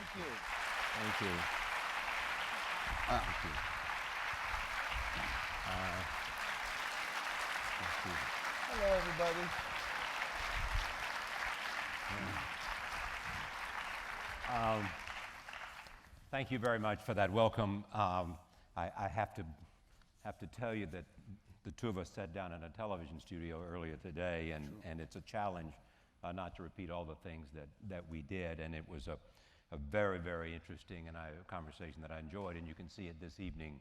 Thank you. Thank you. Thank you. Thank you. Hello, everybody. Thank you very much for that welcome. I have to tell you that the two of us sat down in a television studio earlier today, and it's a challenge not to repeat all the things that we did, and it was a very, very interesting and a conversation that I enjoyed, and you can see it this evening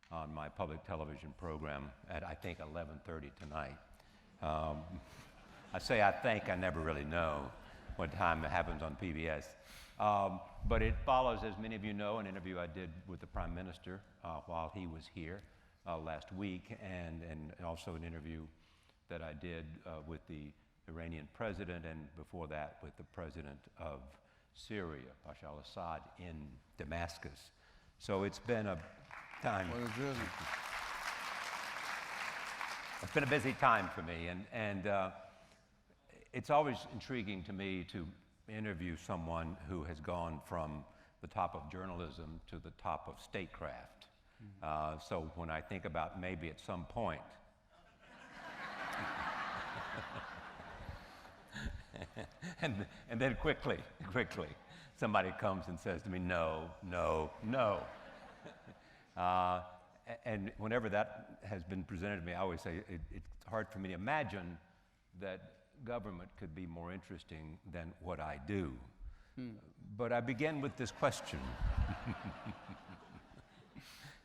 on my public television program at, I think, 11:30 tonight. I say I think, I never really know what time it happens on PBS. But it follows, as many of you know, an interview I did with the Prime Minister while he was here last week, and also an interview that I did with the Iranian president, and before that with the president of Syria, Bashar al-Assad, in Damascus. So it's been a time. What a journey. It's been a busy time for me, and it's always intriguing to me to interview someone who has gone from the top of journalism to the top of statecraft. So when I think about maybe at some point, and then quickly, somebody comes and says to me, no. And whenever that has been presented to me, I always say it's hard for me to imagine that government could be more interesting than what I do. But I begin with this question.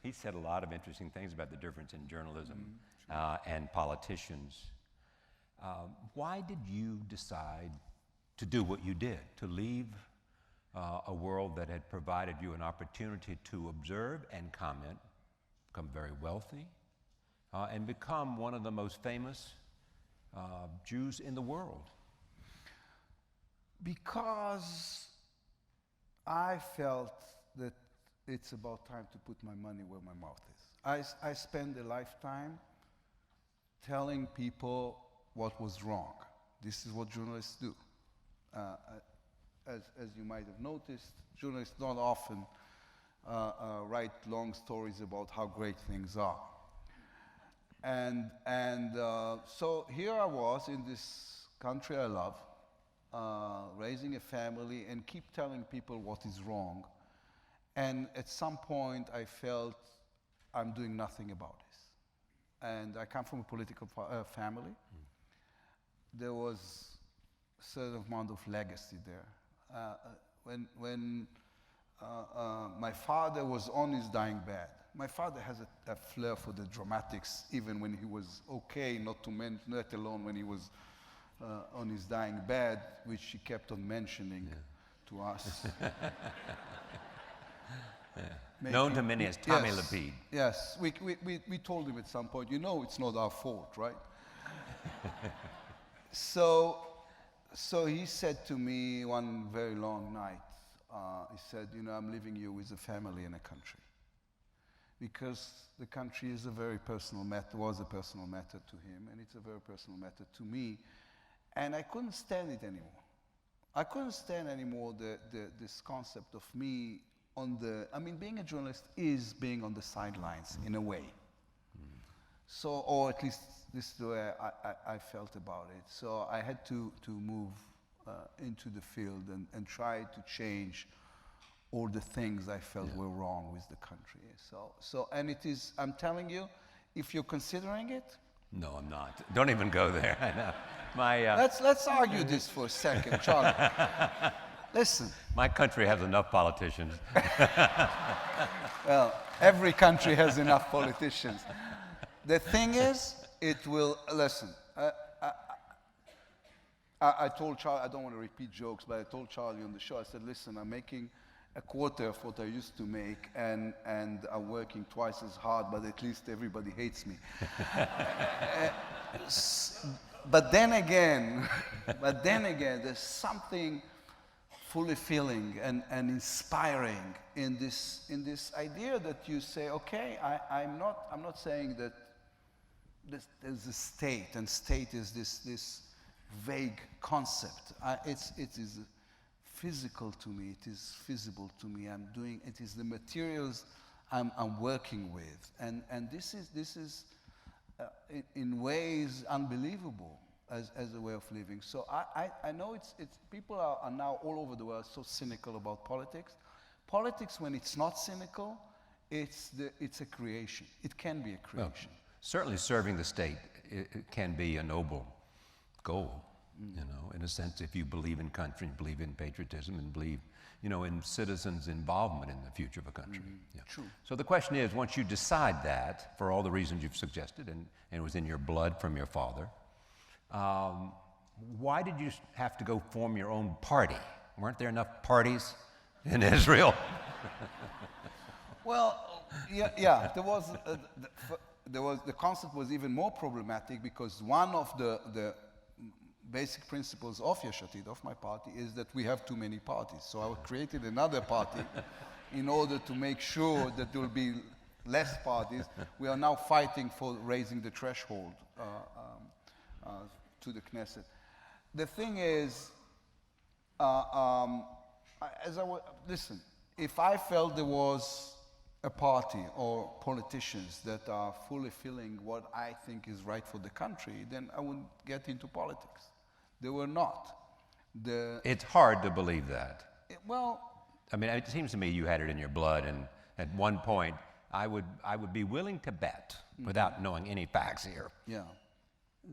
He said a lot of interesting things about the difference in journalism and politicians. Why did you decide to do what you did, to leave a world that had provided you an opportunity to observe and comment, become very wealthy, and become one of the most famous Jews in the world? Because I felt that it's about time to put my money where my mouth is. I spent a lifetime telling people what was wrong. This is what journalists do. As you might have noticed, journalists don't often write long stories about how great things are. And so here I was in this country I love, raising a family and keep telling people what is wrong. And at some point I felt I'm doing nothing about this. And I come from a political family. There was a certain amount of legacy there. When my father was on his dying bed, my father has a flair for the dramatics, even when he was okay, not let alone when he was on his dying bed, which he kept on mentioning to us. Known to many as Tommy Lapid. Yes, we told him at some point, it's not our fault, right? So he said to me one very long night, he said, I'm leaving you with a family and a country. Because the country is a very personal matter, was a personal matter to him, and it's a very personal matter to me. And I couldn't stand it anymore. I couldn't stand anymore this concept of me being a journalist is being on the sidelines in a way. So, or at least this is the way I felt about it. So I had to move into the field and try to change all the things I felt were wrong with the country. And it is, I'm telling you, if you're considering it. No, I'm not. Don't even go there. I know. Let's argue this for a second, Charlie. Listen. My country has enough politicians. Well, every country has enough politicians. The thing is, listen, I told Charlie, I don't want to repeat jokes, but I told Charlie on the show, I said, listen, I'm making a quarter of what I used to make, and I'm working twice as hard, but at least everybody hates me. But then again, there's something fully feeling and inspiring in this idea that you say, okay, I'm not saying that there's a state, and state is this vague concept. It is physical to me. It is feasible to me. It is the materials I'm working with. And this is in ways unbelievable as a way of living. So I know it's people are now all over the world so cynical about politics. Politics, when it's not cynical, it's a creation. It can be a creation. Well, certainly serving the state it can be a noble goal, you know, in a sense, if you believe in country, believe in patriotism, and believe, you know, in citizens' involvement in the future of a country. Yeah. True. So the question is, once you decide that, for all the reasons you've suggested, and it was in your blood from your father, why did you have to go form your own party? Weren't there enough parties in Israel? Well, yeah. The concept was even more problematic because one of the basic principles of Yesh Atid, of my party, is that we have too many parties. So I created another party in order to make sure that there will be less parties. We are now fighting for raising the threshold to the Knesset. The thing is, listen, if I felt there was a party or politicians that are fully filling what I think is right for the country, then I wouldn't get into politics. They were not. It's hard to believe that. Well, I mean, it seems to me you had it in your blood, and at one point, I would be willing to bet, without knowing any facts here,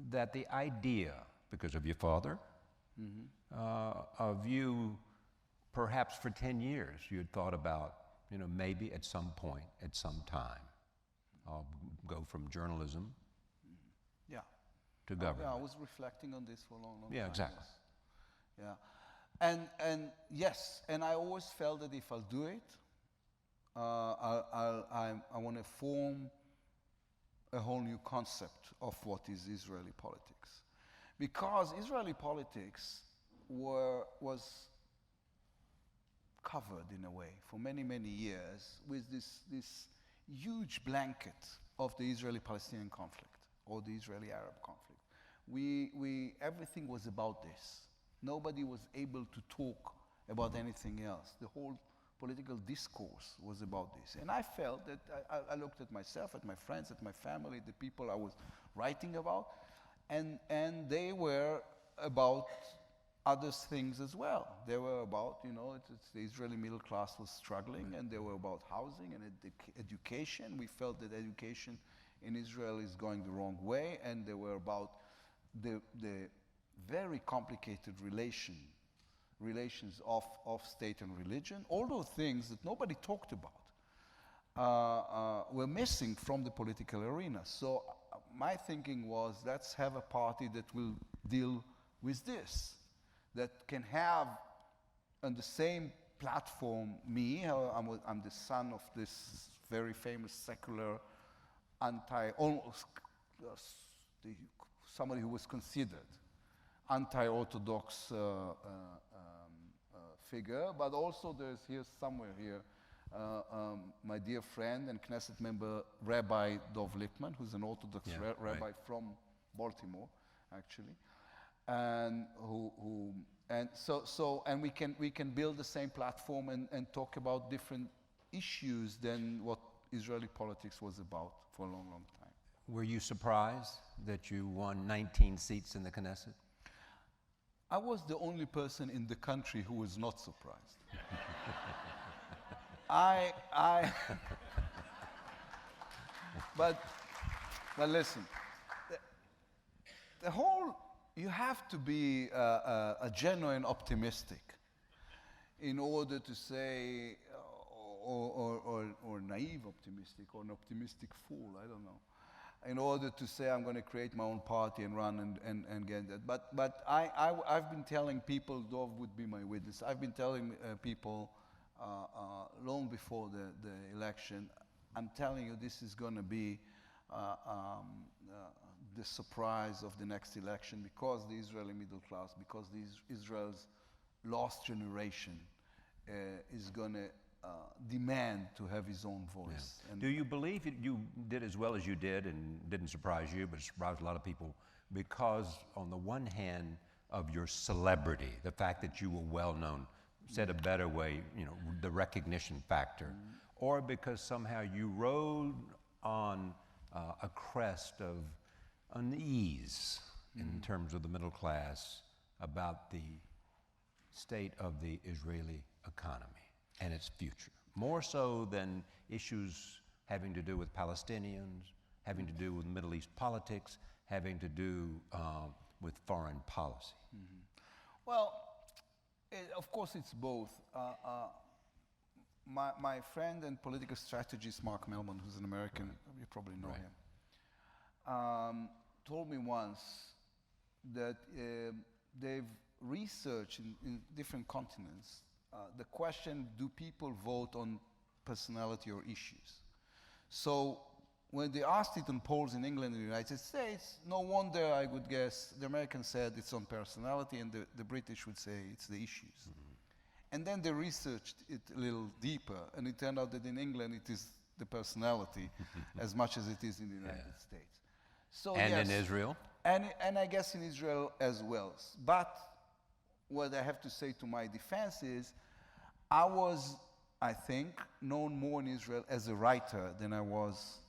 that the idea, because of your father, of you, perhaps for 10 years, you had thought about, you know, maybe at some point, at some time, I'll go from journalism to government. Yeah, I was reflecting on this for a long time. Yeah, exactly. Yeah, and yes, and I always felt that if I'll do it, I want to form a whole new concept of what is Israeli politics, because Israeli politics was covered in a way for many, many years with this huge blanket of the Israeli-Palestinian conflict or the Israeli-Arab conflict. Everything was about this. Nobody was able to talk about anything else. The whole political discourse was about this. And I felt that I looked at myself, at my friends, at my family, the people I was writing about, and they were about other things as well. They were about, you know, it's the Israeli middle class was struggling, and they were about housing and education. We felt that education in Israel is going the wrong way, and they were about the very complicated relations of state and religion. All those things that nobody talked about were missing from the political arena. So my thinking was, let's have a party that will deal with this, that can have on the same platform me. I'm the son of this very famous secular somebody who was considered anti-Orthodox figure, but also there's somewhere here my dear friend and Knesset member Rabbi Dov Lippman, who's an Orthodox rabbi from Baltimore, actually, and we can build the same platform and talk about different issues than what Israeli politics was about for a long, long time. Were you surprised that you won 19 seats in the Knesset? I was the only person in the country who was not surprised. But listen, you have to be a genuine optimistic in order to say, or naive optimistic, or an optimistic fool, I don't know, in order to say I'm going to create my own party and run and get that. But I've been telling people, Dov would be my witness, I've been telling people long before the election, I'm telling you this is going to be the surprise of the next election, because the Israeli middle class, because Israel's lost generation is going to demand to have his own voice. Yeah. Do you believe you did as well as you did, and didn't surprise you, but surprised a lot of people, because on the one hand of your celebrity, the fact that you were well known, said a better way, the recognition factor, or because somehow you rode on a crest of unease in terms of the middle class about the state of the Israeli economy and its future, more so than issues having to do with Palestinians, having to do with Middle East politics, having to do with foreign policy? Well, of course it's both. My friend and political strategist Mark Melman, who's an American, you probably know him, told me once that they've researched in different continents the question, do people vote on personality or issues? So when they asked it in polls in England and the United States, no wonder I would guess the Americans said it's on personality and the British would say it's the issues. And then they researched it a little deeper, and it turned out that in England it is the personality as much as it is in the United States. So and yes, in Israel? And I guess in Israel as well. But what I have to say to my defense is, I was, I think, known more in Israel as a writer than I was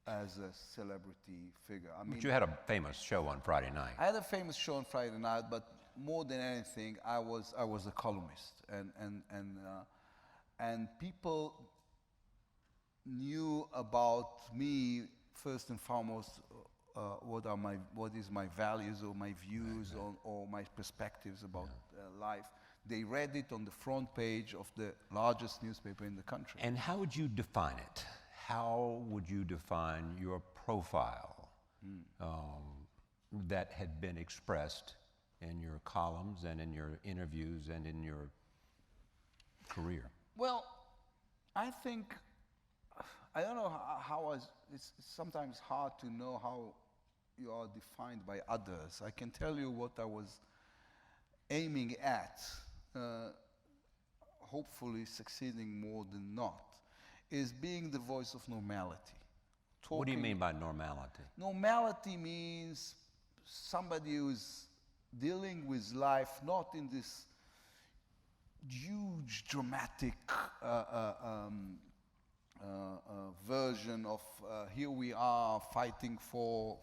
as a celebrity figure. I mean, But you had a famous show on Friday night. I had a famous show on Friday night, but more than anything, I was a columnist, and people knew about me first and foremost. What is my values or my views or my perspectives about life. They read it on the front page of the largest newspaper in the country. And how would you define it? How would you define your profile that had been expressed in your columns and in your interviews and in your career? Well, I think, I don't know it's sometimes hard to know how you are defined by others. I can tell you what I was aiming at, hopefully succeeding more than not, is being the voice of normality. What do you mean by normality? Normality means somebody who's dealing with life not in this huge, dramatic version of here we are fighting for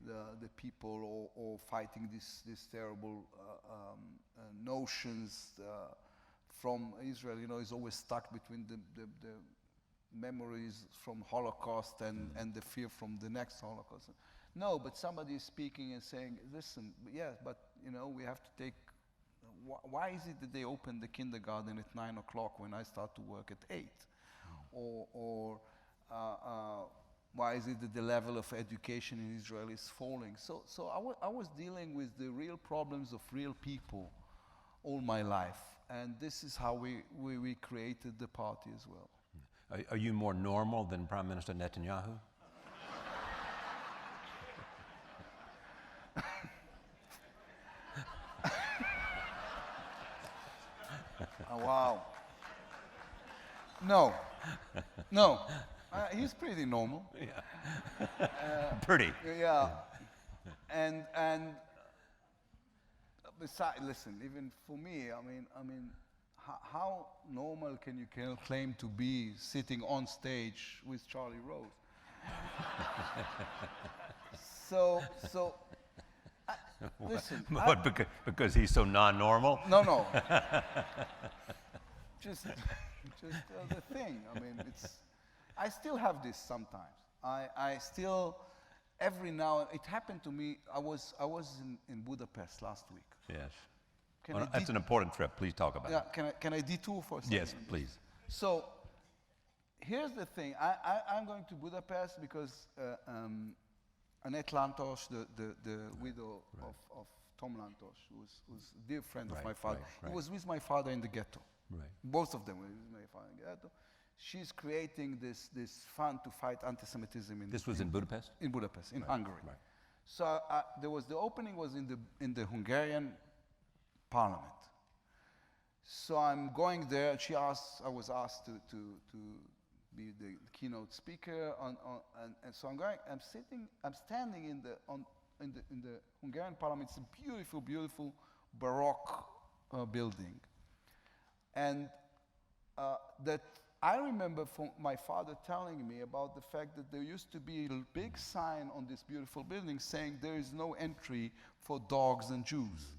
the people or fighting these terrible notions from Israel. Is always stuck between the memories from Holocaust and the fear from the next Holocaust. No, but somebody is speaking and saying, listen, yeah, but we have to take. Why is it that they open the kindergarten at 9 o'clock when I start to work at 8? Or why is it that the level of education in Israel is falling? So I was dealing with the real problems of real people all my life, and this is how we created the party as well. Are you more normal than Prime Minister Netanyahu? Wow. No. He's pretty normal. Yeah. Pretty. Yeah. And besides, listen, even for me, I mean, how normal can you claim to be sitting on stage with Charlie Rose? Listen. What, because he's so non-normal? No. just the thing. I mean, I still have this sometimes. I still, every now, it happened to me. I was in Budapest last week. Yes. That's an important trip. Please talk about it. Can I detour for a second? Yes, please. So, here's the thing. I'm going to Budapest because Annette Lantos, the widow of Tom Lantos, who's a dear friend of my father, who was with my father in the ghetto. Right. Both of them were with my father in the ghetto. She's creating this fund to fight anti-Semitism This was in Budapest? In Budapest, in Hungary. Right. So the opening was in the Hungarian parliament. So I'm going there, and I was asked to be the keynote speaker, and so I'm standing in the Hungarian parliament. It's a beautiful, beautiful Baroque building. And that I remember from my father telling me about the fact that there used to be a big sign on this beautiful building saying there is no entry for dogs and Jews.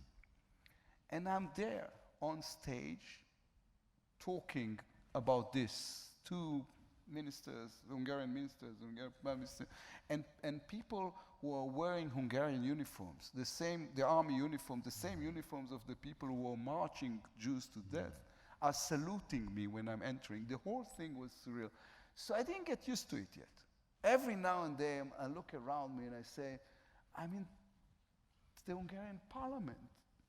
And I'm there on stage talking about this to ministers, Hungarian prime minister, and people who are wearing Hungarian uniforms, the army uniform, the same uniforms of the people who are marching Jews to death, are saluting me when I'm entering. The whole thing was surreal. So I didn't get used to it yet. Every now and then I look around me and I say, I'm in the Hungarian parliament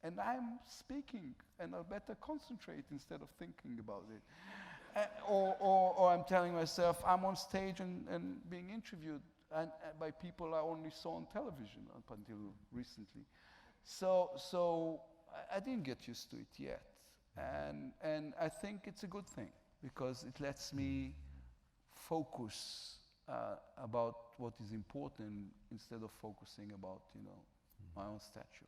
and I'm speaking and I better concentrate instead of thinking about it. Or I'm telling myself, I'm on stage and being interviewed by people I only saw on television up until recently. So I didn't get used to it yet. And I think it's a good thing because it lets me focus about what is important instead of focusing about, my own statue.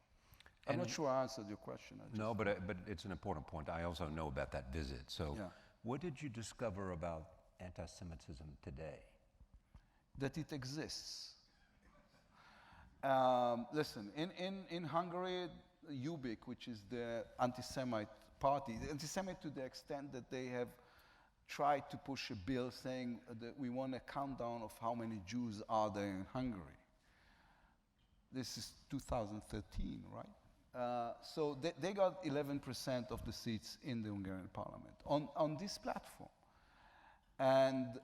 I'm not sure I answered your question. No, but it's an important point. I also know about that visit. So what did you discover about anti-Semitism today? That it exists. Listen, in Hungary, UBIC, which is the anti-Semite party, anti-Semite to the extent that they have tried to push a bill saying that we want a countdown of how many Jews are there in Hungary. This is 2013, right? So they got 11% of the seats in the Hungarian parliament on this platform. And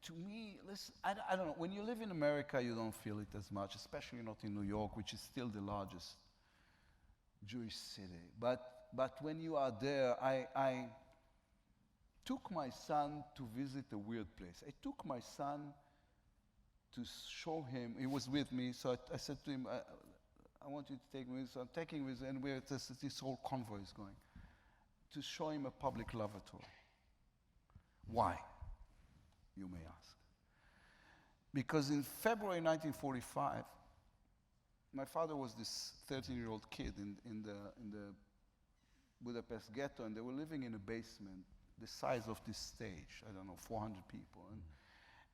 to me, listen, I don't know, when you live in America, you don't feel it as much, especially not in New York, which is still the largest Jewish city. But when you are there, I took my son to visit a weird place. I took my son to show him, he was with me, so I said to him, I want you to take me, so I'm taking him, and this whole convoy is going, to show him a public lavatory. Why, you may ask? Because in February 1945, my father was this 13-year-old kid in the Budapest ghetto, and they were living in a basement the size of this stage, I don't know, 400 people.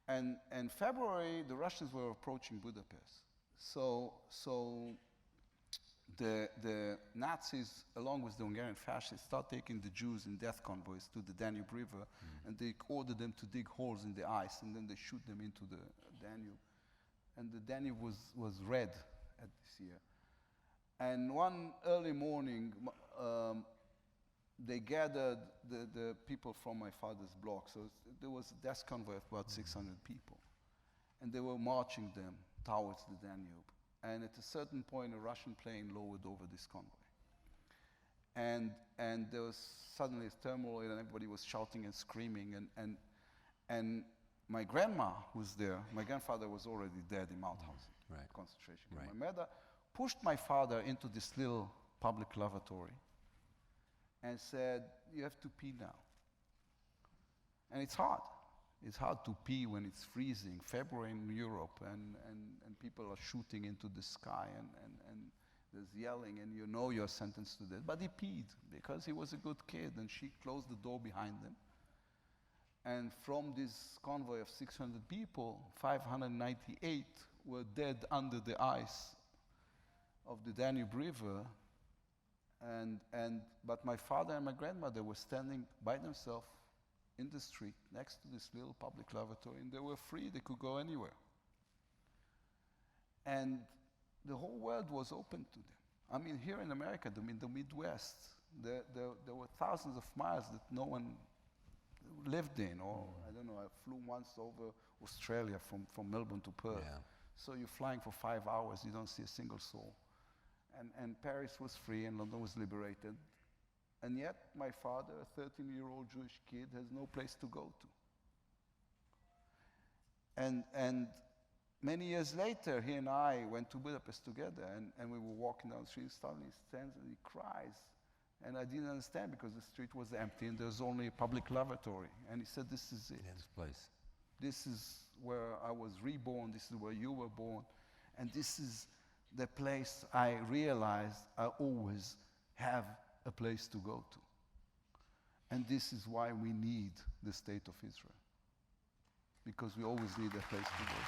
And February, the Russians were approaching Budapest. So the Nazis, along with the Hungarian fascists, start taking the Jews in death convoys to the Danube River, and they order them to dig holes in the ice, and then they shoot them into the Danube. And the Danube was red at this year. And one early morning, they gathered the people from my father's block. So there was a death convoy of about 600 people. And they were marching them towards the Danube. And at a certain point, a Russian plane lowered over this convoy. And there was suddenly a turmoil, and everybody was shouting and screaming. And my grandma was there. My grandfather was already dead in Mauthausen, concentration camp. Right. My mother pushed my father into this little public lavatory and said, you have to pee now. And it's hard. It's hard to pee when it's freezing, February in Europe, and people are shooting into the sky, and there's yelling, and you're sentenced to death. But he peed because he was a good kid, and she closed the door behind them. And from this convoy of 600 people, 598 were dead under the ice of the Danube River. But my father and my grandmother were standing by themselves in the street next to this little public lavatory, and they were free, they could go anywhere. And the whole world was open to them. I mean, here in America, in the Midwest, there were thousands of miles that no one lived in, or I don't know, I flew once over Australia from Melbourne to Perth. Yeah. So you're flying for 5 hours, you don't see a single soul. And Paris was free and London was liberated. And yet my father, a 13-year-old Jewish kid, has no place to go to. And many years later, he and I went to Budapest together, and we were walking down the street, suddenly he stands and he cries. And I didn't understand because the street was empty and there was only a public lavatory. And he said, this is it. Yeah, this place. This is where I was reborn, this is where you were born, and this is the place I realized I always have a place to go to. And this is why we need the state of Israel. Because we always need a place to go to.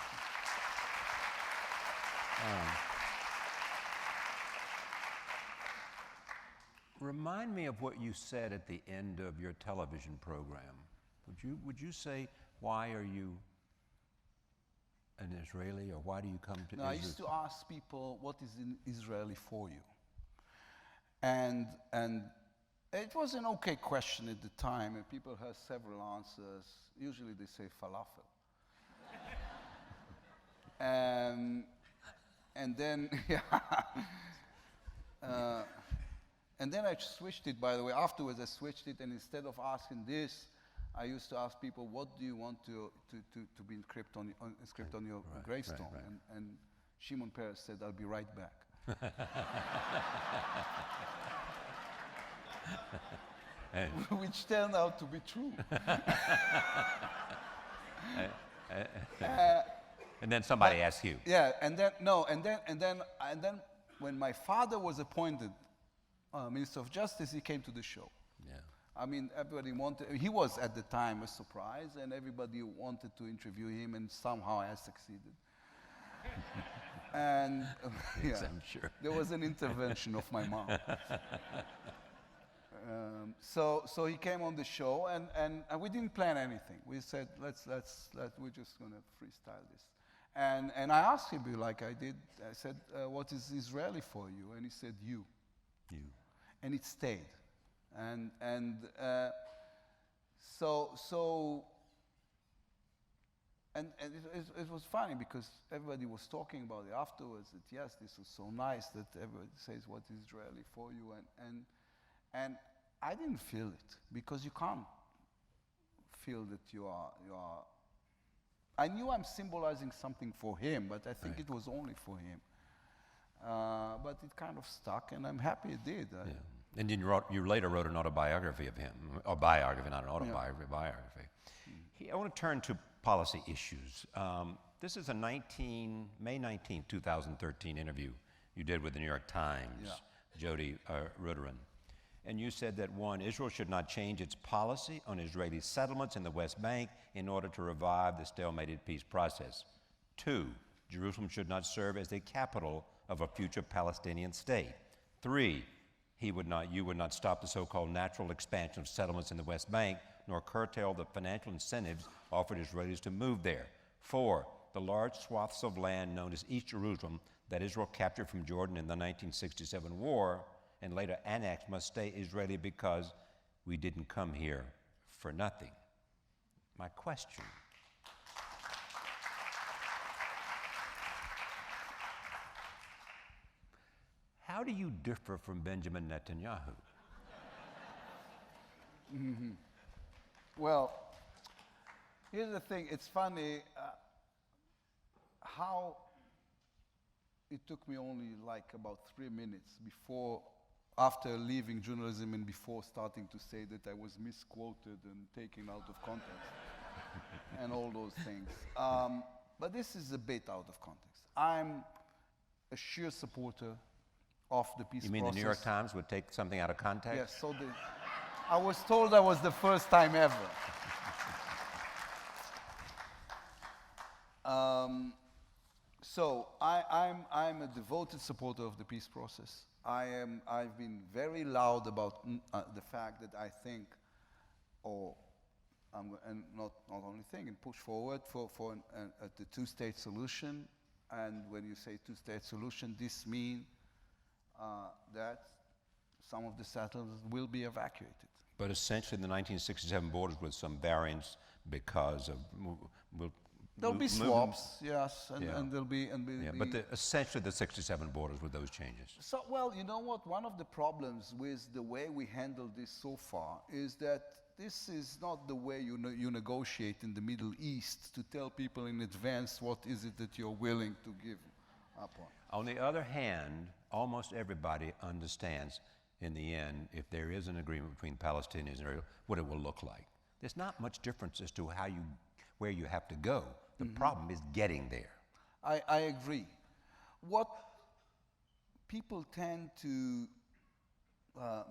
Remind me of what you said at the end of your television program. Would you say, why are you an Israeli, or why do you come to Israel? I used to ask people, what is Israeli for you? And it was an okay question at the time, and people had several answers. Usually they say falafel. And then, and then I switched it, by the way. Afterwards, I switched it, and instead of asking this, I used to ask people, what do you want to be inscribed on your gravestone? Right. And Shimon Peres said, I'll be right back. Which turned out to be true. And then somebody asked you. Yeah, and then when my father was appointed Minister of Justice, he came to the show. Yeah. I mean, everybody wanted, he was at the time a surprise, and everybody wanted to interview him, and somehow I succeeded. And Yes, I'm sure. there was an intervention of my mom. So he came on the show, and we didn't plan anything. We said, we're just going to freestyle this. And I asked him, like I did, I said, what is Israeli for you? And he said, you. You. And it stayed. And it was funny because everybody was talking about it afterwards, that yes, this was so nice that everybody says what is Israeli for you, and I didn't feel it, because you can't feel that you are. I knew I'm symbolizing something for him, but I think it was only for him. But it kind of stuck, and I'm happy it did. Yeah. And then you later wrote an autobiography of him, or biography, not an autobiography, biography. I want to turn to policy issues. This is a May 19, 2013 interview you did with the New York Times, Jody Ruderin. And you said that, one, Israel should not change its policy on Israeli settlements in the West Bank in order to revive the stalemated peace process. Two, Jerusalem should not serve as the capital of a future Palestinian state. Three, you would not stop the so-called natural expansion of settlements in the West Bank, nor curtail the financial incentives offered Israelis to move there. Four, the large swaths of land known as East Jerusalem that Israel captured from Jordan in the 1967 war and later annexed must stay Israeli because we didn't come here for nothing. My question: how do you differ from Benjamin Netanyahu? Mm-hmm. Well, here's the thing. It's funny how it took me only like about 3 minutes after leaving journalism and before starting to say that I was misquoted and taken out of context and all those things. But this is a bit out of context. I'm a sheer supporter of the peace process. You mean the New York Times would take something out of context? Yes, so I was told that was the first time ever. So I'm a devoted supporter of the peace process. I've been very loud about the fact that I think, and not only think, and push forward for the two-state solution. And when you say two-state solution, this means that some of the settlers will be evacuated. But essentially, the 1967 borders with some variance because of there'll be swaps, yes, and there'll be but essentially the 67 borders with those changes. So, well, you know what? One of the problems with the way we handled this so far is that this is not the way you negotiate in the Middle East to tell people in advance what is it that you're willing to give up on. On the other hand, almost everybody understands in the end, if there is an agreement between Palestinians and Israel, what it will look like. There's not much difference as to where you have to go. The problem is getting there. I agree. What people tend to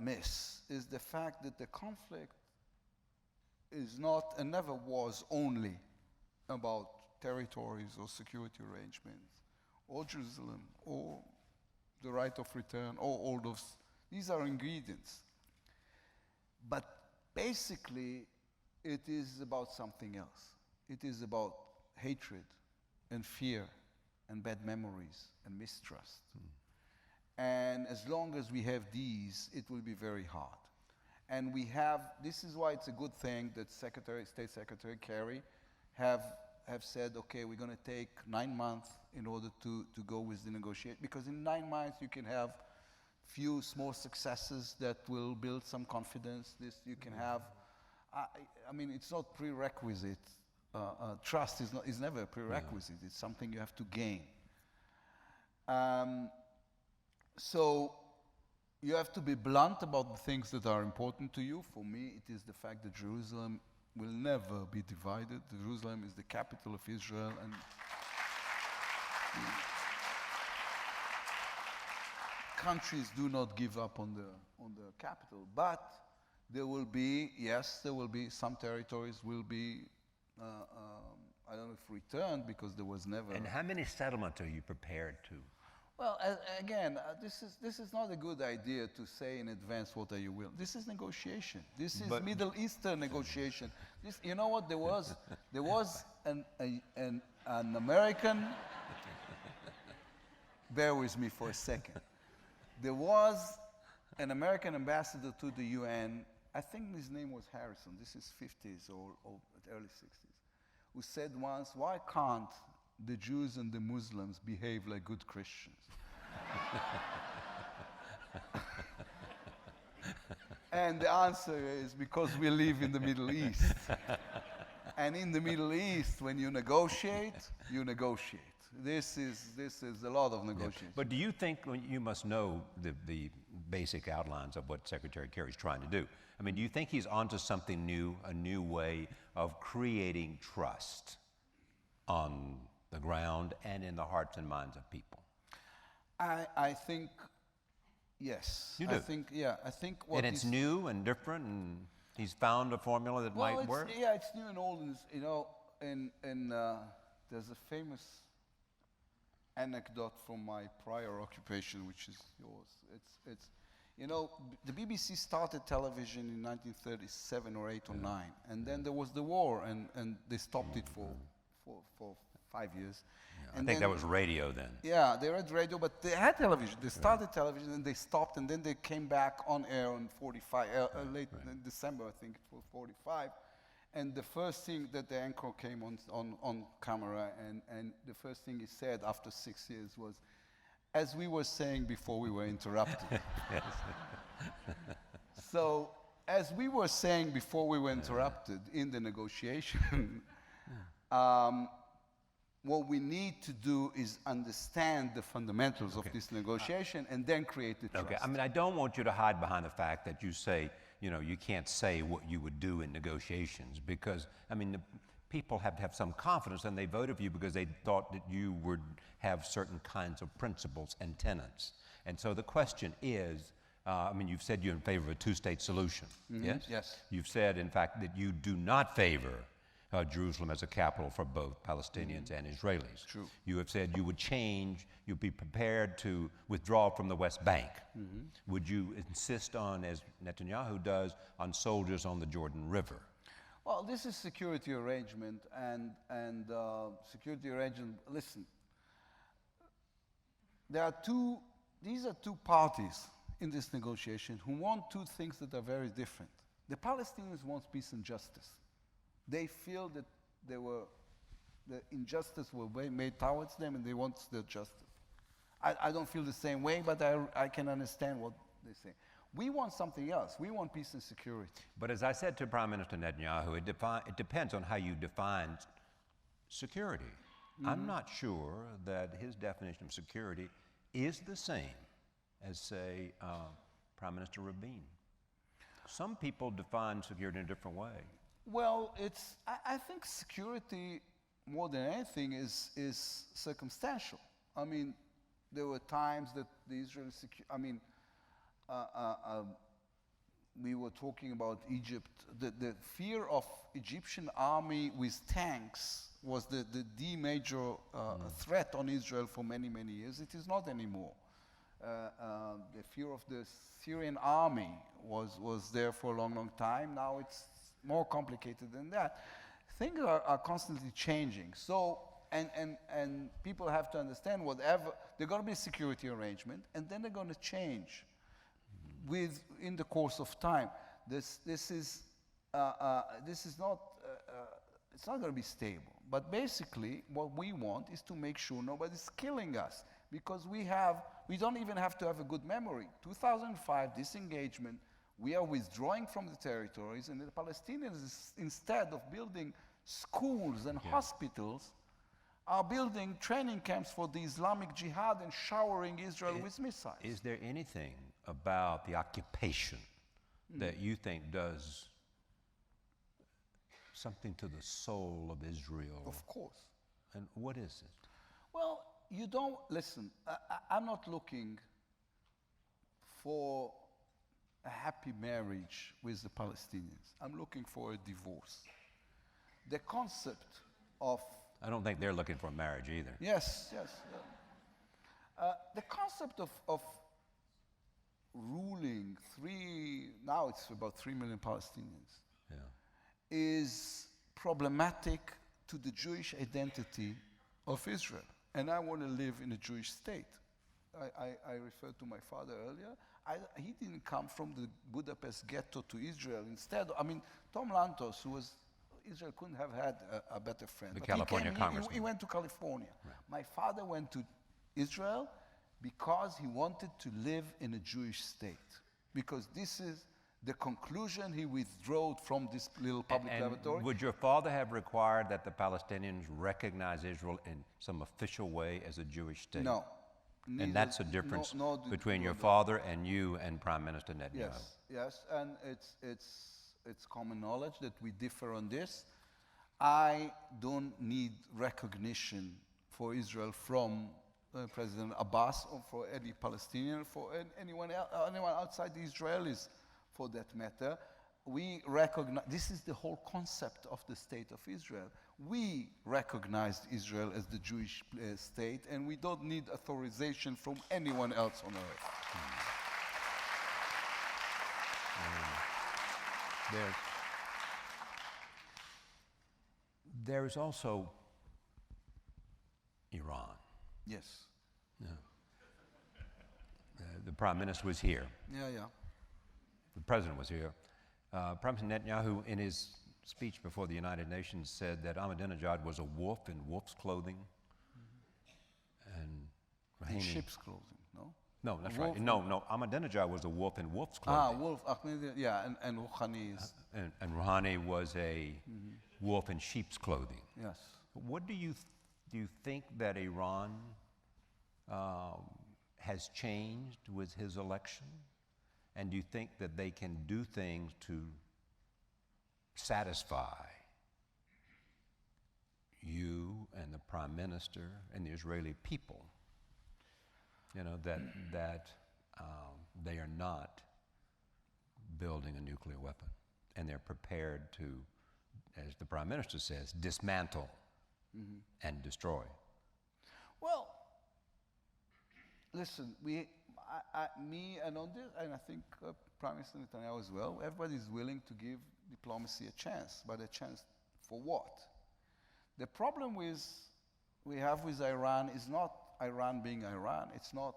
miss is the fact that the conflict is not and never was only about territories or security arrangements or Jerusalem or the right of return or all those. These are ingredients. But basically, it is about something else. It is about hatred and fear and bad memories and mistrust. And as long as we have these, it will be very hard. And we have, this is why it's a good thing that State Secretary Kerry have said, okay, we're going to take 9 months in order to go with the negotiation, because in 9 months you can have few small successes that will build some confidence. This you can have. I mean, it's not prerequisite. Trust is never a prerequisite. It's something you have to gain. So you have to be blunt about the things that are important to you. For me, it is the fact that Jerusalem will never be divided. Jerusalem is the capital of Israel, and countries do not give up on the capital. But there will be, yes, there will be some territories will be, I don't know if returned, because there was never. And how many settlements are you prepared to? Well, again, this is not a good idea to say in advance what are you will. This is negotiation. This is Middle Eastern negotiation. You know what? There was an American. Bear with me for a second. There was an American ambassador to the UN. I think his name was Harrison. This is 50s or early 60s, who said once, "Why can't the Jews and the Muslims behave like good Christians?" And the answer is because we live in the Middle East. And in the Middle East, when you negotiate, you negotiate. This is a lot of negotiation. But do you think, you must know the basic outlines of what Secretary Kerry's trying to do. I mean, do you think he's onto something new, a new way of creating trust on the ground and in the hearts and minds of people? I think, yes. You do? I think what and it's new and different, and he's found a formula that might work? Yeah, it's new and old. You know, there's a famous anecdote from my prior occupation, which is yours. It's you know, the BBC started television in 1937 or 8 or 9, and then there was the war, and they stopped it for 5 years. Yeah, I think that was radio then. Yeah, they had radio, but they had television. They started television, and they stopped, and then they came back on air in 45, late in December, I think, for 45. And the first thing that the anchor came on camera, and the first thing he said after 6 years was, "As we were saying before we were interrupted." So, as we were saying before we were interrupted in the negotiation, what we need to do is understand the fundamentals of this negotiation and then create the trust. Okay, I mean, I don't want you to hide behind the fact that you say, you know, you can't say what you would do in negotiations, because, I mean, the people have to have some confidence, and they voted for you because they thought that you would have certain kinds of principles and tenets. And so the question is, I mean, you've said you're in favor of a two-state solution, yes? Yes. You've said, in fact, that you do not favor Jerusalem as a capital for both Palestinians and Israelis. True. You have said you would change, you'd be prepared to withdraw from the West Bank. Would you insist on, as Netanyahu does, on soldiers on the Jordan River? Well, this is security arrangement, and security arrangement, listen, these are two parties in this negotiation who want two things that are very different. The Palestinians want peace and justice. They feel that the injustice was made towards them, and they want their justice. I don't feel the same way, but I can understand what they say. We want something else. We want peace and security. But as I said to Prime Minister Netanyahu, it depends on how you define security. I'm not sure that his definition of security is the same as, say, Prime Minister Rabin. Some people define security in a different way. Well, I think security, more than anything, is circumstantial. I mean, There were times that the Israeli we were talking about Egypt. The fear of Egyptian army with tanks was the major threat on Israel for many, many years. It is not anymore. The fear of the Syrian army was there for a long, long time. Now it's more complicated than that. Things are constantly changing. So, and people have to understand whatever, there's going to be a security arrangement, and then they're going to change in the course of time. This is not, it's not going to be stable. But basically, what we want is to make sure nobody's killing us, because we don't even have to have a good memory. 2005, disengagement, we are withdrawing from the territories, and the Palestinians, instead of building schools and hospitals, are building training camps for the Islamic Jihad and showering Israel with missiles. Is there anything about the occupation that you think does something to the soul of Israel? Of course. And what is it? Well, you don't, listen, I'm not looking for a happy marriage with the Palestinians. I'm looking for a divorce. The concept of... I don't think they're looking for marriage either. Yes. The concept of ruling now it's about 3 million Palestinians, is problematic to the Jewish identity of Israel. And I want to live in a Jewish state. I referred to my father earlier. He didn't come from the Budapest ghetto to Israel. Instead, Tom Lantos, who was, Israel couldn't have had a better friend. The But California congressman. He went to California. Right. My father went to Israel because he wanted to live in a Jewish state. Because this is the conclusion he withdrew from this little public laboratory. Would your father have required that the Palestinians recognize Israel in some official way as a Jewish state? No. And that's a difference between your father and you and Prime Minister Netanyahu. Yes, and it's common knowledge that we differ on this. I don't need recognition for Israel from President Abbas or for any Palestinian, for anyone outside the Israelis, for that matter. We recognize, this is the whole concept of the state of Israel. We recognized Israel as the Jewish state, and we don't need authorization from anyone else on earth. There is also Iran. Yes. The Prime Minister was here. Yeah. The President was here. Prime Minister Netanyahu, in his speech before the United Nations, said that Ahmadinejad was a wolf in wolf's clothing. And In sheep's clothing, no? No, that's right. No, Ahmadinejad was a wolf in wolf's clothing. Wolf, yeah, and Rouhani is... And Rouhani was a wolf in sheep's clothing. Yes. What do you think that Iran has changed with his election? And do you think that they can do things to satisfy you and the Prime Minister and the Israeli people? You know, that they are not building a nuclear weapon, and they're prepared to, as the Prime Minister says, dismantle and destroy. Well, listen, me and on this, and I think Prime Minister Netanyahu as well, everybody's willing to give diplomacy a chance, but a chance for what? The problem we have with Iran is not Iran being Iran. It's not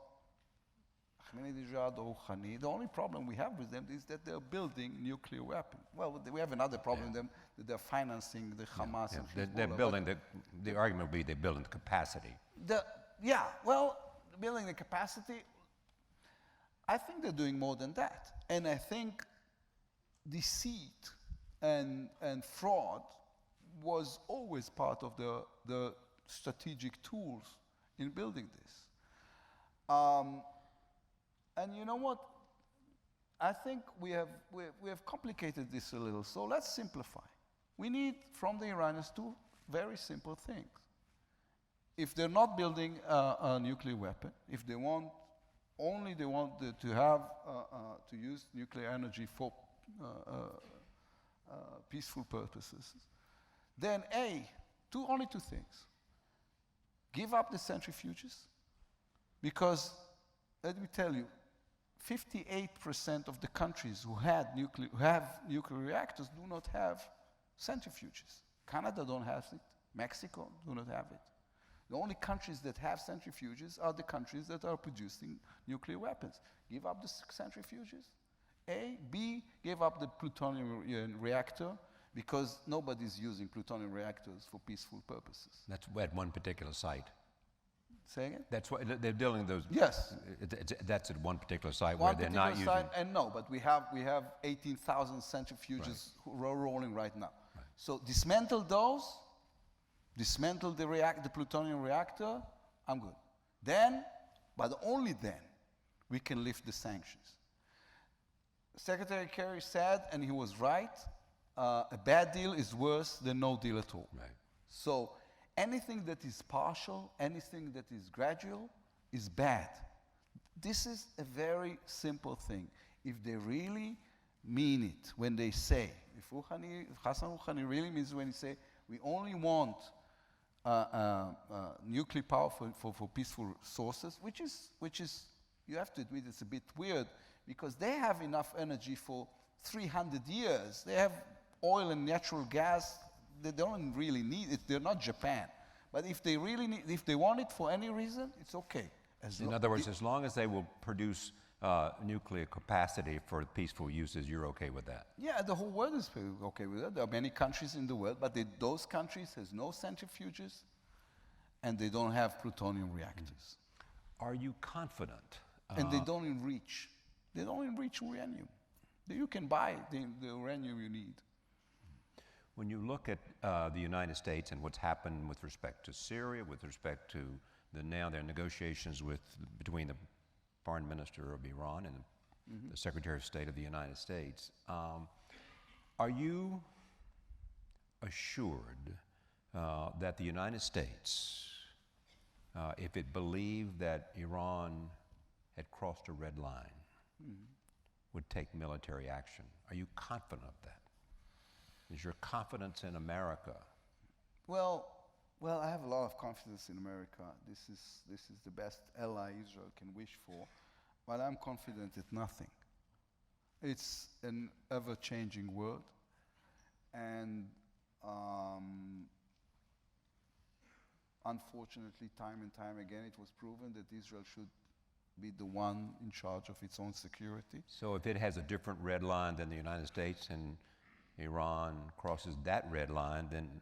Ahmadinejad or Rouhani. The only problem we have with them is that they're building nuclear weapons. Well, we have another problem with them, that they're financing the Hamas and Hezbollah. They're building the argument would be they're building the capacity. Building the capacity, I think they're doing more than that. And I think deceit and fraud was always part of the strategic tools in building this. And you know what? I think we have complicated this a little, so let's simplify. We need from the Iranians two very simple things. if they're not building a nuclear weapon, if they want to have to use nuclear energy for peaceful purposes, then only two things: give up the centrifuges, because let me tell you, 58% of the countries who have nuclear reactors do not have centrifuges. Canada don't have it. Mexico do not have it. The only countries that have centrifuges are the countries that are producing nuclear weapons. Give up the centrifuges. B, give up the plutonium reactor, because nobody's using plutonium reactors for peaceful purposes. That's at one particular site. Say again? That's what they're dealing those. Yes. That's at one particular site where they're not using. And no, but we have 18,000 centrifuges rolling right now. Right. So dismantle those, dismantle the plutonium reactor. I'm good. Then, but only then, we can lift the sanctions. Secretary Kerry said, and he was right, a bad deal is worse than no deal at all. Right. So anything that is partial, anything that is gradual, is bad. This is a very simple thing. If they really mean it when they say, if Hassan Rouhani really means when he say, we only want nuclear power for peaceful sources, which is, you have to admit, it's a bit weird, because they have enough energy for 300 years. They have oil and natural gas. They don't really need it. They're not Japan. But if they really need, if they want it for any reason, it's okay. In other words, as long as they will produce nuclear capacity for peaceful uses, you're okay with that? Yeah, the whole world is okay with that. There are many countries in the world, but those countries has no centrifuges, and they don't have plutonium reactors. Are you confident? And they don't enrich. They don't enrich uranium. You can buy the uranium you need. When you look at the United States and what's happened with respect to Syria, with respect to their negotiations between the foreign minister of Iran and the Secretary of State of the United States, are you assured that the United States, if it believed that Iran had crossed a red line, would take military action? Are you confident of that? Is your confidence in America? Well, I have a lot of confidence in America. This is the best ally Israel can wish for, but I'm confident in nothing. It's an ever-changing world, and unfortunately, time and time again, it was proven that Israel should be the one in charge of its own security. So if it has a different red line than the United States, and Iran crosses that red line, then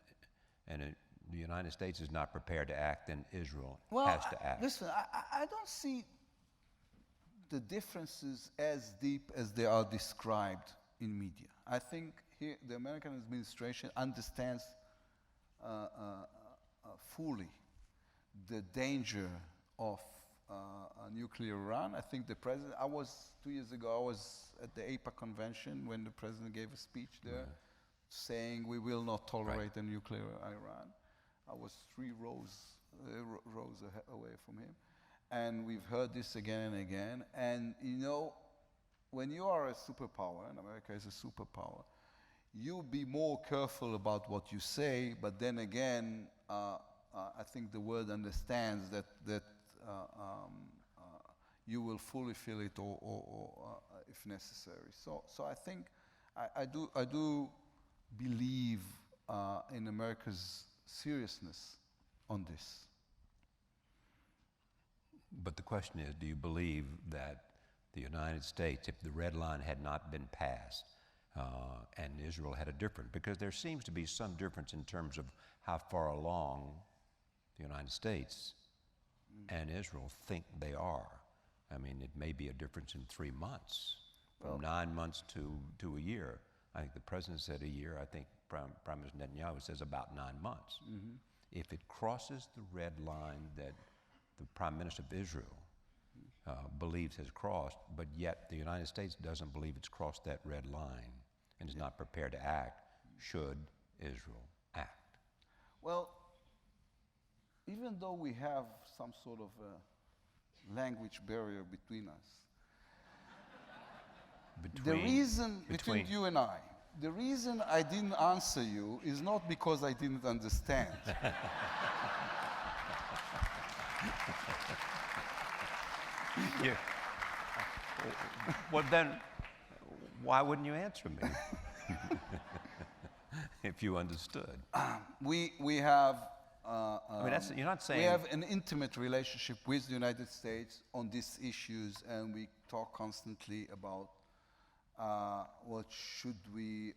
the United States is not prepared to act, then Israel has to act. Listen, I don't see the differences as deep as they are described in media. I think here the American administration understands fully the danger of nuclear Iran. I think the president, 2 years ago, I was at the AIPAC convention when the president gave a speech there saying we will not tolerate a nuclear Iran. I was 3 rows away from him. And we've heard this again and again. And you know, when you are a superpower, and America is a superpower, you be more careful about what you say, but then again, I think the world understands that you will fully feel it or if necessary. So I think I do believe in America's seriousness on this. But the question is, do you believe that the United States, if the red line had not been passed, and Israel had a different, because there seems to be some difference in terms of how far along the United States and Israel think they are. I mean, it may be a difference in 3 months, from 9 months to a year. I think the president said a year. I think Prime Minister Netanyahu says about 9 months. If it crosses the red line that the Prime Minister of Israel believes has crossed, but yet the United States doesn't believe it's crossed that red line and is not prepared to act, should Israel act? Well, even though we have some sort of a language barrier between us, between you and I, the reason I didn't answer you is not because I didn't understand. Yeah. Well, then, why wouldn't you answer me if you understood? We have. I mean, you're not saying. We have an intimate relationship with the United States on these issues, and we talk constantly about what should we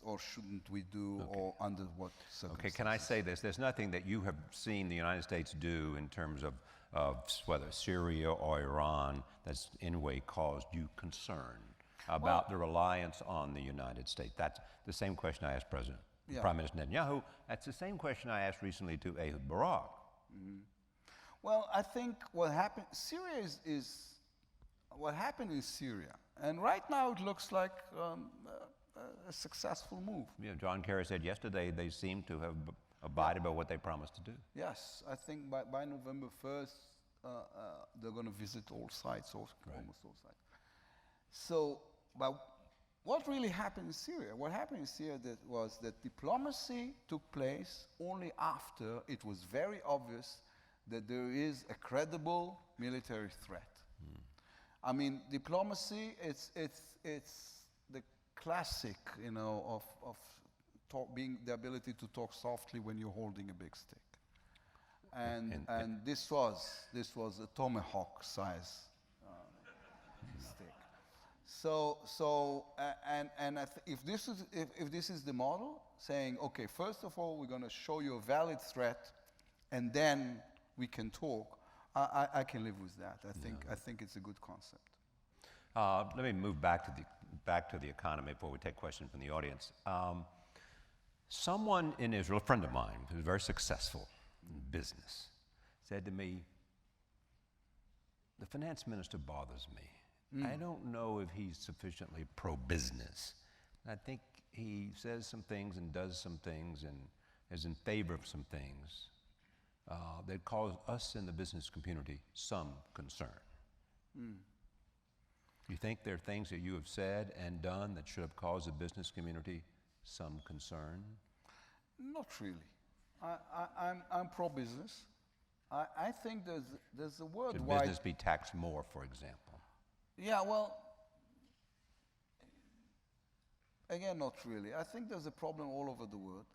or shouldn't we do, or under what circumstances. Okay, can I say this? There's nothing that you have seen the United States do in terms of whether Syria or Iran that's in any way caused you concern about the reliance on the United States. That's the same question I asked Prime Minister Netanyahu. That's the same question I asked recently to Ehud Barak. Mm-hmm. Well, I think what happened, what happened in Syria, and right now it looks like a successful move. Yeah, John Kerry said yesterday they seem to have abided by what they promised to do. Yes, I think by November 1st, they're going to visit all sites, almost all sites. So, but what really happened in Syria? What happened in Syria was that diplomacy took place only after it was very obvious that there is a credible military threat. I mean, diplomacy, it's the classic, of being the ability to talk softly when you're holding a big stick. And this was a tomahawk size stick. If this is the model, saying, okay, first of all, we're going to show you a valid threat, and then we can talk, I can live with that. I think it's a good concept. Let me move back to the economy before we take questions from the audience. Someone in Israel, a friend of mine who's very successful in business, said to me, "The finance minister bothers me. I don't know if he's sufficiently pro-business. I think he says some things and does some things and is in favor of some things that cause us in the business community some concern." You think there are things that you have said and done that should have caused the business community some concern? Not really. I'm pro-business. I think there's a worldwide... Should business be taxed more, for example? Yeah, well, again, not really. I think there's a problem all over the world.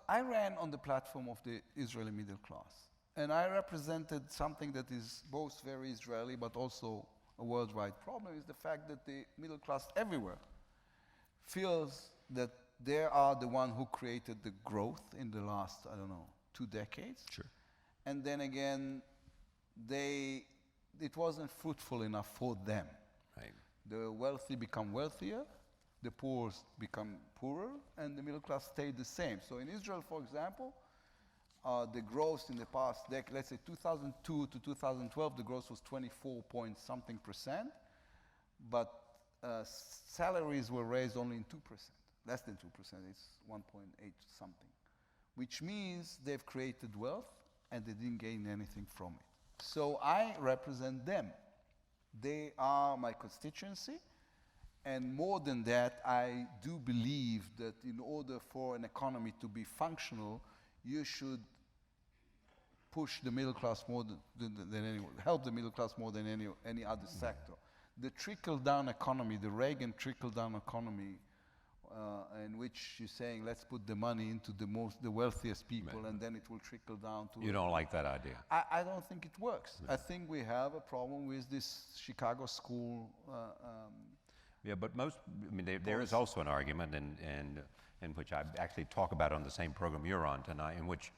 I ran on the platform of the Israeli middle class, and I represented something that is both very Israeli but also a worldwide problem, is the fact that the middle class everywhere feels that they are the one who created the growth in the last, 2 decades. Sure. And then again, it wasn't fruitful enough for them. Right. The wealthy become wealthier, the poor become poorer, and the middle class stayed the same. So in Israel, for example, the growth in the past decade, let's say 2002 to 2012, the growth was 24-point-something%, but salaries were raised only in 2%, less than 2%, it's 1.8 something, which means they've created wealth and they didn't gain anything from it. So I represent them. They are my constituency, and more than that, I do believe that in order for an economy to be functional, you should push the middle class more than anyone, help the middle class more than any other sector. The trickle-down economy, the Reagan trickle-down economy, in which you're saying, let's put the money into the wealthiest people, and then it will trickle down to... You don't like that idea? I don't think it works. I think we have a problem with this Chicago school... yeah, but there is also an argument, in which I actually talk about on the same program you're on tonight, in which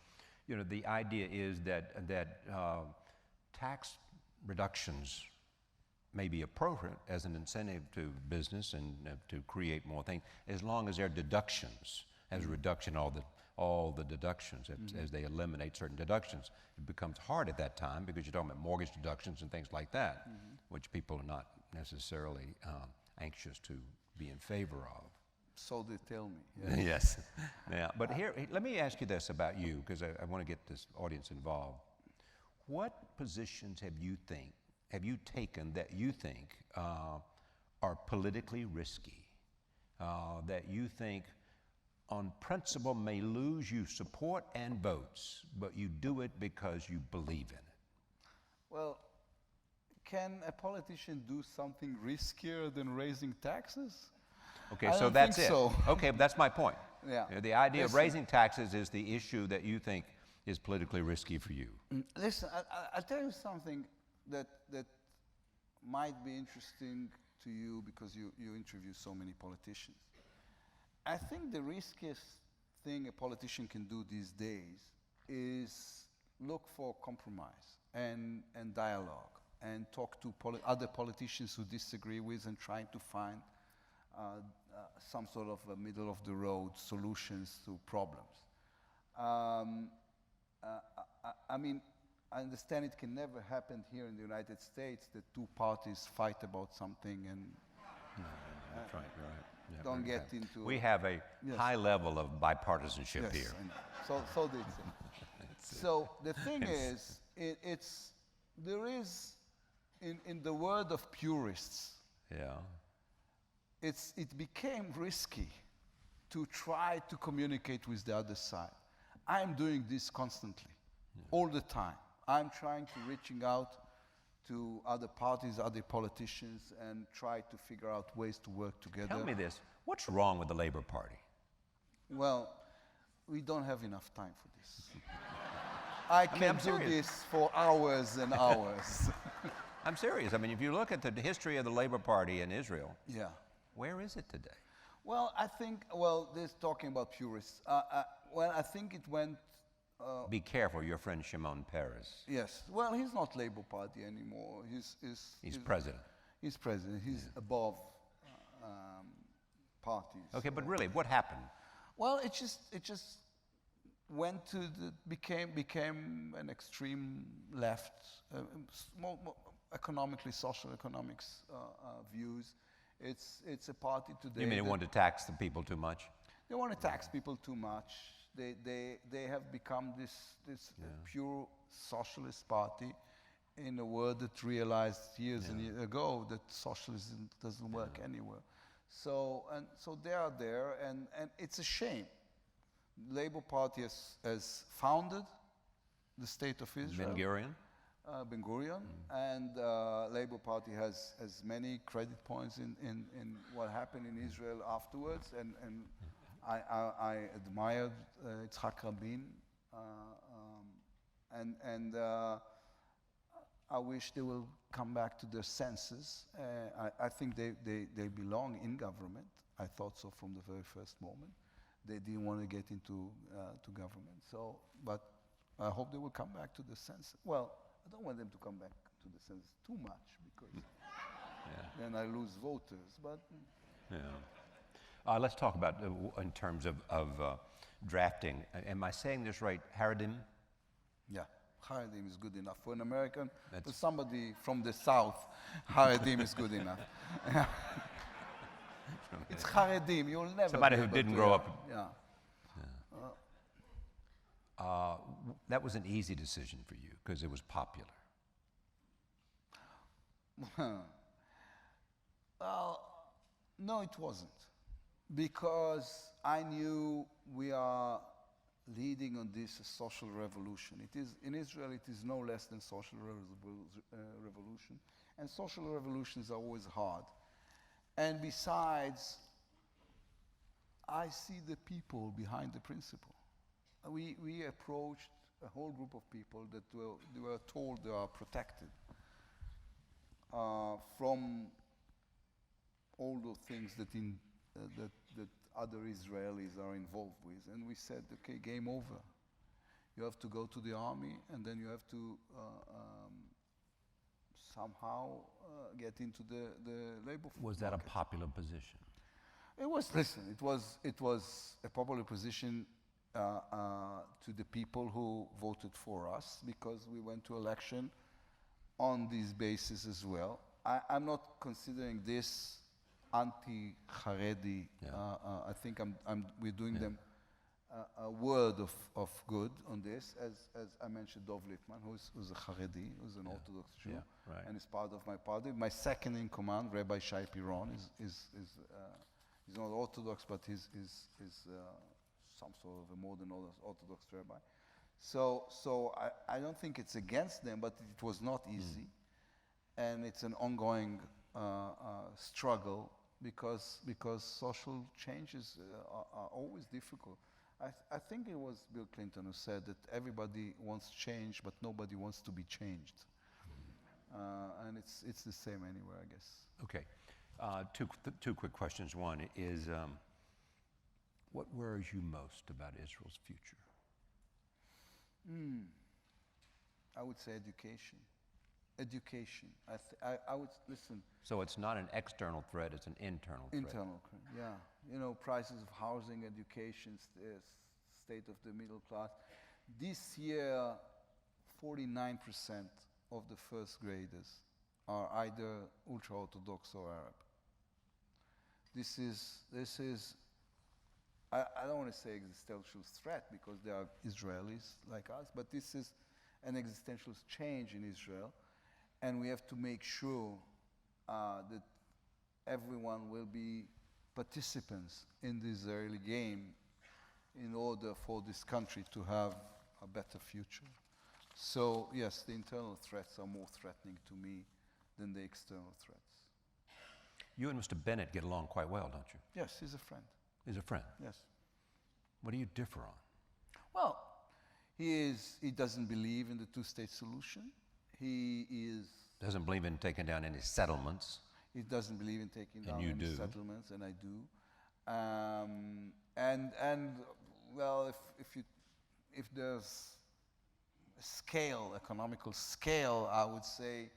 the idea is that tax reductions may be appropriate as an incentive to business and to create more things, as long as there are deductions, as a reduction, all the deductions, as they eliminate certain deductions. It becomes hard at that time because you're talking about mortgage deductions and things like that, which people are not necessarily anxious to be in favor of. So they tell me. Yes. Yeah. But here, let me ask you this about you, because I want to get this audience involved. What positions have you taken that you think are politically risky, that you think on principle may lose you support and votes, but you do it because you believe in it? Well, can a politician do something riskier than raising taxes? Okay, I so don't that's think it. so. Okay, that's my point. Yeah. You know, the idea of Listen. raising taxes is the issue that you think is politically risky for you. Listen, I'll tell you something that might be interesting to you because you interview so many politicians. I think the riskiest thing a politician can do these days is look for compromise and dialogue and talk to other politicians who disagree with and trying to find some sort of a middle of the road solutions to problems. I mean, I understand it can never happen here in the United States that two parties fight about something and That's right, you're right. Yeah, don't very get good. into. We have a high level of bipartisanship Yes, here. I know. So they say. So the thing is, there is, in the word of purists, Yeah. it became risky to try to communicate with the other side. I'm doing this constantly, all the time. I'm trying to reaching out to other parties, other politicians, and try to figure out ways to work together. Tell me this, what's wrong with the Labor Party? Well, we don't have enough time for this. I can I'm do serious. this for hours and hours. I'm serious. I mean, if you look at the history of the Labor Party in Israel, Yeah. where is it today? Well, I think, this talking about purists. I think it went, Be careful, your friend Shimon Peres. yes. Well, he's not Labour Party anymore. He's president. He's president. He's above parties. Okay, but really, what happened? Well, it just went to became an extreme left, economically, social economics views. It's a party today. You mean it that- wanted to tax the people too much? They want to tax people too much. They have become this pure socialist party, in a world that realized years and years ago that socialism doesn't work anywhere. So they are there, and it's a shame. Labour Party has founded the state of Israel. Ben-Gurion? Ben-Gurion, and Labour Party has many credit points in what happened in Israel afterwards, and I admired Yitzhak Rabin, and I wish they will come back to their senses. I think they belong in government. I thought so from the very first moment. They didn't want to get into to government. So, but I hope they will come back to the sense. Well, I don't want them to come back to the sense too much because then I lose voters. But let's talk about in terms of drafting. Am I saying this right? Haredim? yeah, Haredim is good enough for an American. For somebody from the South, Haredim is good enough. It's Haredim. You'll never. Somebody be who able didn't to- grow up. Yeah. That was an easy decision for you because it was popular. Well, no, it wasn't, because I knew we are leading on this social revolution. It is in Israel. It is no less than social revolution, and social revolutions are always hard. And besides, I see the people behind the principle. We approached a whole group of people that were told they are protected from all the things that other Israelis are involved with. And we said, okay, game over. You have to go to the army, and then you have to somehow get into the labor force. Was that a popular position? It was, listen, it was a popular position to the people who voted for us, because we went to election on these bases as well. I'm not considering this anti-Haredi. Yeah. I think we're doing them a word of good on this. As I mentioned, Dov Lipman, who's a Haredi, who's an Orthodox Jew, right. and is part of my party. My second in command, Rabbi Shai Piron, is he's not Orthodox, but he's some sort of a modern Orthodox rabbi. So I don't think it's against them, but it was not easy, and it's an ongoing struggle because social changes are always difficult. I think it was Bill Clinton who said that everybody wants change, but nobody wants to be changed, and it's the same anywhere, I guess. Okay. Two quick questions. One is, what worries you most about Israel's future? I would say education. Education. I would listen. So it's not an external threat, it's an internal threat. Internal, yeah. You know, prices of housing, education, state of the middle class. This year, 49% of the first graders are either ultra-Orthodox or Arab. This is I don't want to say existential threat because they are Israelis like us, but this is an existential change in Israel, and we have to make sure that everyone will be participants in the Israeli game in order for this country to have a better future. So yes, the internal threats are more threatening to me than the external threats. You and Mr. Bennett get along quite well, don't you? Yes, he's a friend. He's a friend. Yes. What do you differ on? Well, he doesn't believe in the two-state solution. Doesn't believe in taking down any settlements. He doesn't believe in taking down you any do. settlements, and I do. And well, if there's a scale, economical scale, I would say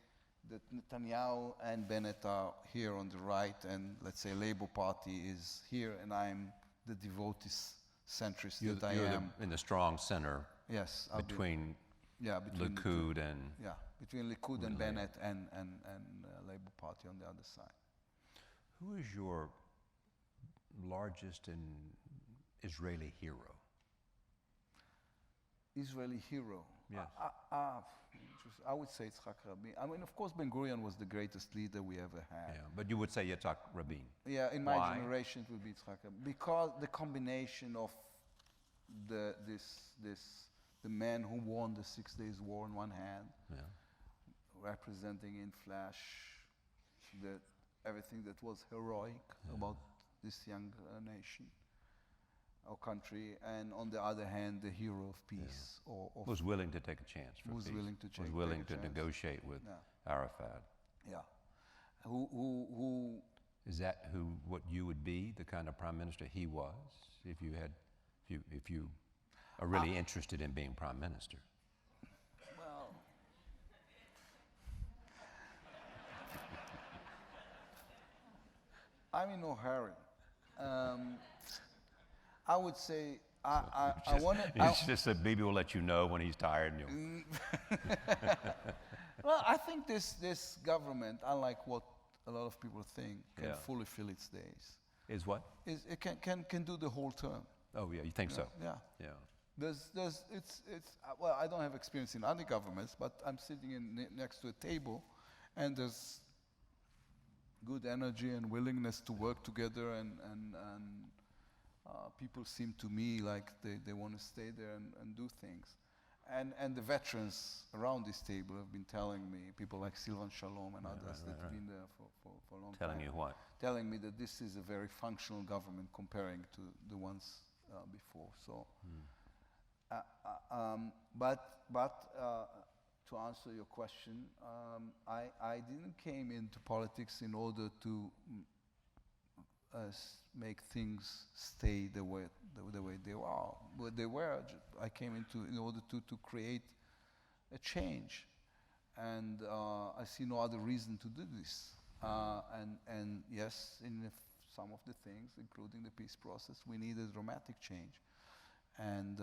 that Netanyahu and Bennett are here on the right, and let's say Labour Party is here, and I'm the devotee centrist that I am. In the strong center. Yes, between Likud and between Likud and Bennett and Labour Party on the other side. Who is your largest and Israeli hero? Israeli hero. Yes. I would say Yitzhak Rabin. I mean, of course, Ben Gurion was the greatest leader we ever had. Yeah, but you would say Yitzhak Rabin. Yeah, in my Why? generation, it would be Yitzhak Rabin. Because the combination of the man who won the 6 Days War on one hand, representing in flash everything that was heroic about this young nation or country, and on the other hand, the hero of peace. Was willing to take a chance for was peace. willing to was willing to negotiate with Arafat. Yeah. Who Is that what you would be, the kind of prime minister he was, if you are really interested in being prime minister? Well, I'm in no hurry. I would say I want to. It's just that maybe we'll let you know when he's tired. And Well, I think this government, unlike what a lot of people think, can fully fill its days. Is what? It can do the whole term. Oh yeah, you think so? Yeah. Yeah. Well, I don't have experience in other governments, but I'm sitting next to a table, and there's good energy and willingness to work together, and people seem to me like they want to stay there and do things. And the veterans around this table have been telling me, people like Silvan Shalom and others that have been there for a long time. Telling you what? Telling me that this is a very functional government comparing to the ones before. So, but to answer your question, I didn't came into politics in order to make things stay the way they are. But they were. I came in order to create a change, and I see no other reason to do this. And yes, in some of the things, including the peace process, we need a dramatic change. And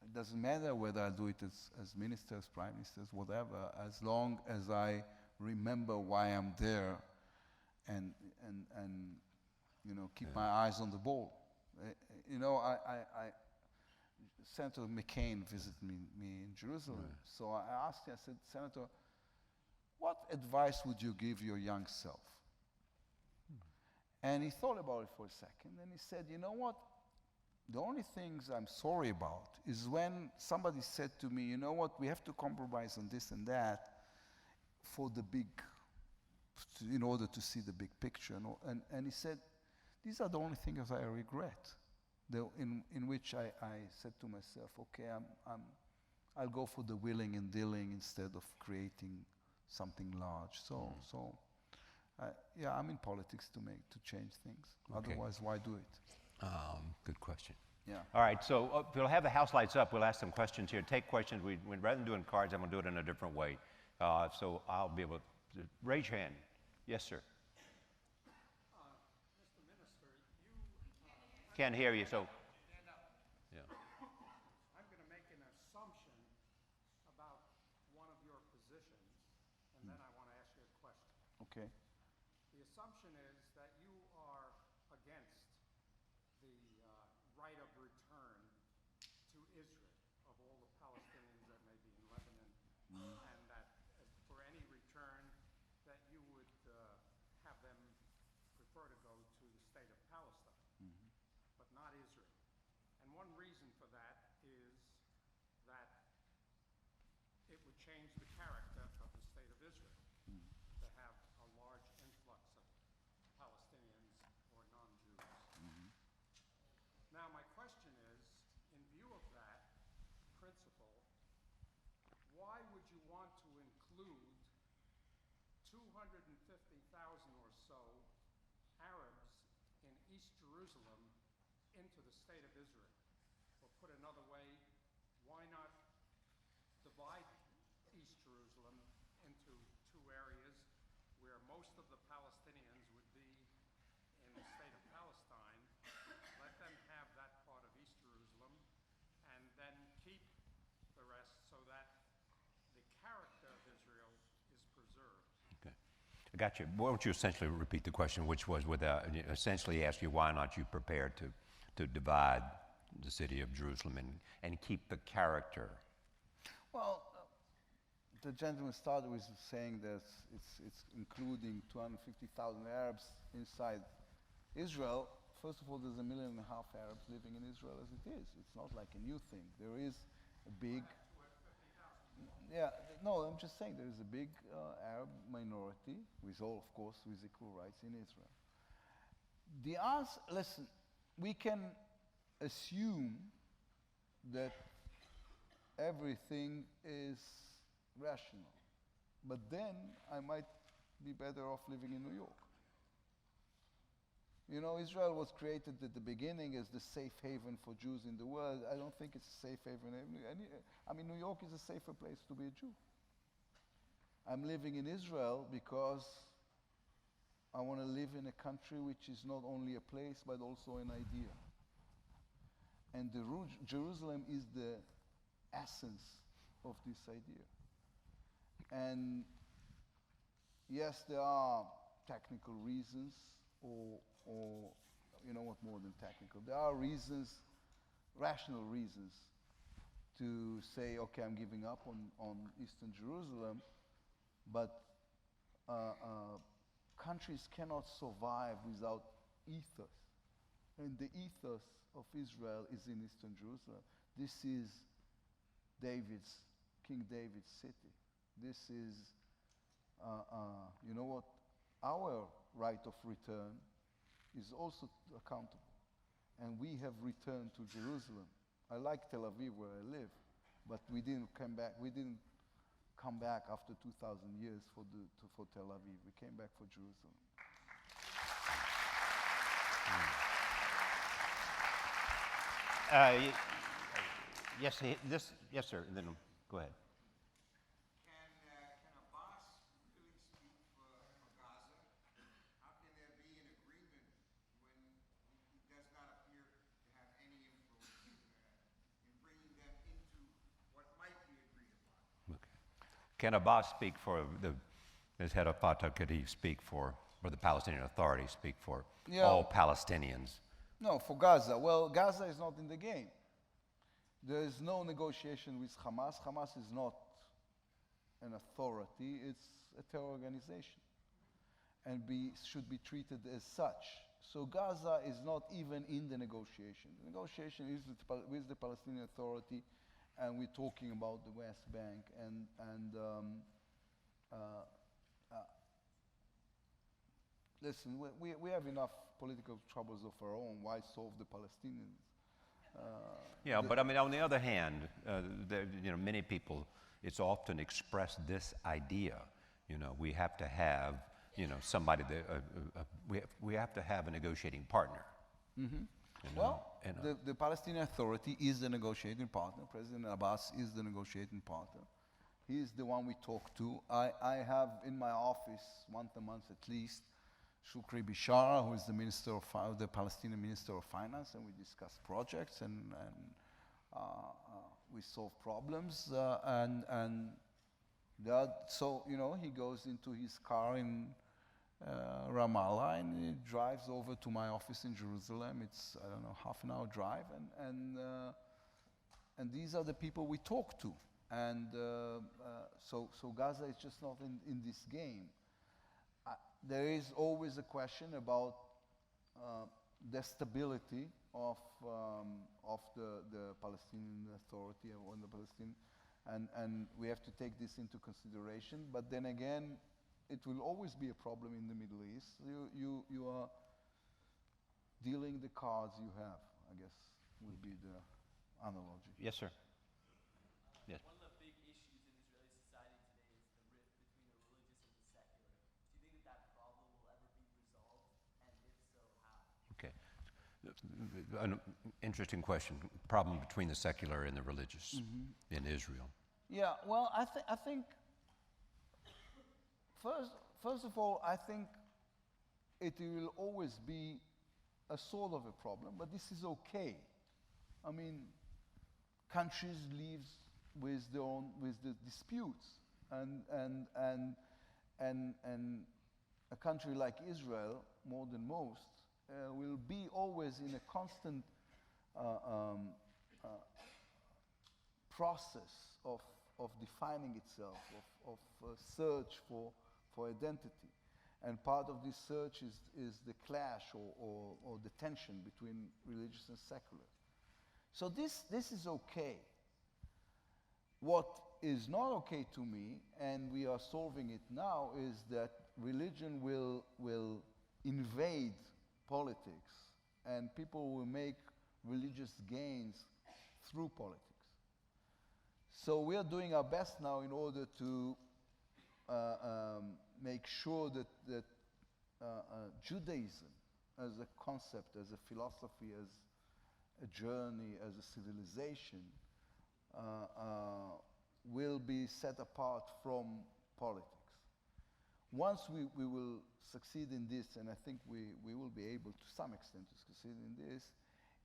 it doesn't matter whether I do it as ministers, prime ministers, whatever, as long as I remember why I'm there and keep my eyes on the ball. Senator McCain visited me in Jerusalem. Right. So I asked him, I said, Senator, what advice would you give your young self? And he thought about it for a second, and he said, you know what? The only things I'm sorry about is when somebody said to me, you know what, we have to compromise on this and that in order to see the big picture. And he said, these are the only things I regret. In which I said to myself, okay, I'll go for the willing and dealing instead of creating something large. Yeah, I'm in politics to change things. Okay. Otherwise, why do it? Good question. Yeah. All right, so we'll have the house lights up. We'll ask some questions here. Take questions. Rather than doing cards, I'm going to do it in a different way. So I'll be able to raise your hand. Yes, sir. Mr. Minister, you... Can't hear you, so... Stand up. Yeah. I'm going to make an assumption about one of your positions, and then I want to ask you a question. Okay. The assumption is that you are against the right of return to Israel of all the Palestinians that may be in Lebanon, and that for any return that you would have them prefer to go to the state of Palestine, but not Israel. And one reason for that is that it would change the character of the state of Israel to have a large influx of Palestinians or non-Jews. Now, my question is, in view of that principle, why would you want to include 250,000 or so Arabs in East Jerusalem into the state of Israel? Or put another way, why not divide East Jerusalem into two areas where most of the Palestinians would be in the state of Palestine, let them have that part of East Jerusalem, and then keep the rest so that the character of Israel is preserved. Okay. I got you. Why don't you essentially repeat the question, which was essentially ask you why not you prepared to divide the city of Jerusalem and keep the character? Well, the gentleman started with saying that it's including 250,000 Arabs inside Israel. First of all, there's 1.5 million Arabs living in Israel as it is. It's not like a new thing. There is a big... Yeah, no, I'm just saying there is a big Arab minority, with all, of course, with equal rights in Israel. The answer, listen, we can assume that everything is rational, but then I might be better off living in New York. Israel was created at the beginning as the safe haven for Jews in the world. I don't think it's a safe haven. New York is a safer place to be a Jew. I'm living in Israel because I want to live in a country which is not only a place but also an idea. And Jerusalem is the essence of this idea. And yes, there are technical reasons, or more than technical. There are reasons, rational reasons, to say, okay, I'm giving up on Eastern Jerusalem, but countries cannot survive without ethos. And the ethos of Israel is in Eastern Jerusalem. This is King David's city. This is, our right of return is also accountable. And we have returned to Jerusalem. I like Tel Aviv where I live, but we didn't come back. We didn't come back after 2,000 years for Tel Aviv. We came back for Jerusalem. Yes, sir. And then go ahead. Can Abbas really speak for Gaza? How can there be an agreement when he does not appear to have any influence in bringing them into what might be agreed upon? Okay. Can Abbas speak for as head of Fatah? Could he speak for or the Palestinian Authority speak for Yeah. all Palestinians. No, for Gaza. Well, Gaza is not in the game. There is no negotiation with Hamas. Hamas is not an authority, it's a terror organization and should be treated as such. So Gaza is not even in the negotiation. The negotiation is with the Palestinian Authority, and we're talking about the West Bank. Listen, we have enough political troubles of our own. Why solve the Palestinians? Yeah, but I mean, on the other hand, many people, it's often expressed this idea, we have to have, somebody that, we have to have a negotiating partner. Mm-hmm. Well, the Palestinian Authority is the negotiating partner. President Abbas is the negotiating partner. He is the one we talk to. I have in my office, once a month at least, Shukri Bishara, who is the Palestinian Minister of Finance, and we discuss projects and we solve problems. So, he goes into his car in Ramallah and he drives over to my office in Jerusalem. It's, I don't know, half an hour drive. And these are the people we talk to. And so Gaza is just not in this game. There is always a question about the stability of the Palestinian Authority or the Palestinian, and we have to take this into consideration. But then again, it will always be a problem in the Middle East. You are dealing the cards you have, I guess, would be the analogy. Yes, sir. Yes. One of the big issues in Israeli society today is the rift between the religious and the secular. Do you think that problem will ever be resolved? And if so, how? Okay. An interesting question. Problem between the secular and the religious in Israel. Yeah, well, I think first of all, I think it will always be a sort of a problem, but this is okay. I mean, countries live with the disputes, and a country like Israel, more than most, will be always in a constant process of defining itself, of search for identity. And part of this search is the clash or the tension between religious and secular. So this is okay. What is not okay to me, and we are solving it now, is that religion will invade politics, and people will make religious gains through politics. So we are doing our best now in order to make sure that Judaism as a concept, as a philosophy, as a journey, as a civilization, will be set apart from politics. Once we will succeed in this, and I think we will be able to some extent to succeed in this,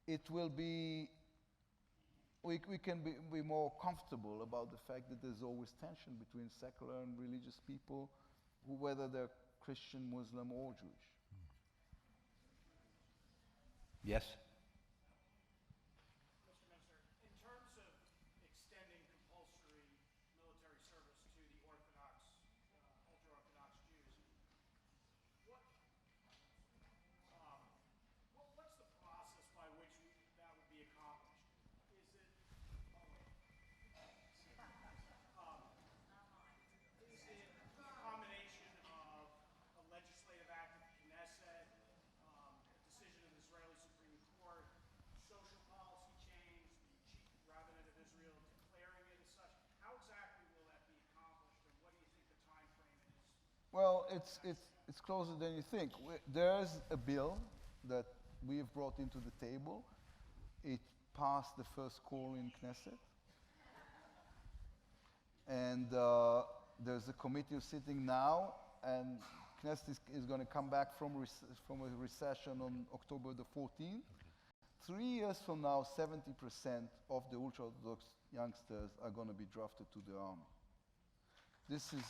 it will be, we can be more comfortable about the fact that there's always tension between secular and religious people, whether they're Christian, Muslim, or Jewish. Yes? Mr. Minister, in terms of extending compulsory military service to the Orthodox, ultra-Orthodox Jews, what's the process by which that would be accomplished? Is it a combination of a legislative act of the Knesset, a decision of the Israeli Supreme Court, social policy change, the chief rabbinate of Israel declaring it as such? How exactly will that be accomplished, and what do you think the time frame is? Well, it's closer than you think. There's a bill that we've brought into the table. It passed the first call in Knesset. And there's a committee sitting now, and Knesset is going to come back from a recession on October the 14th. 3 years from now, 70% of the ultra-Orthodox youngsters are going to be drafted to the army. This is...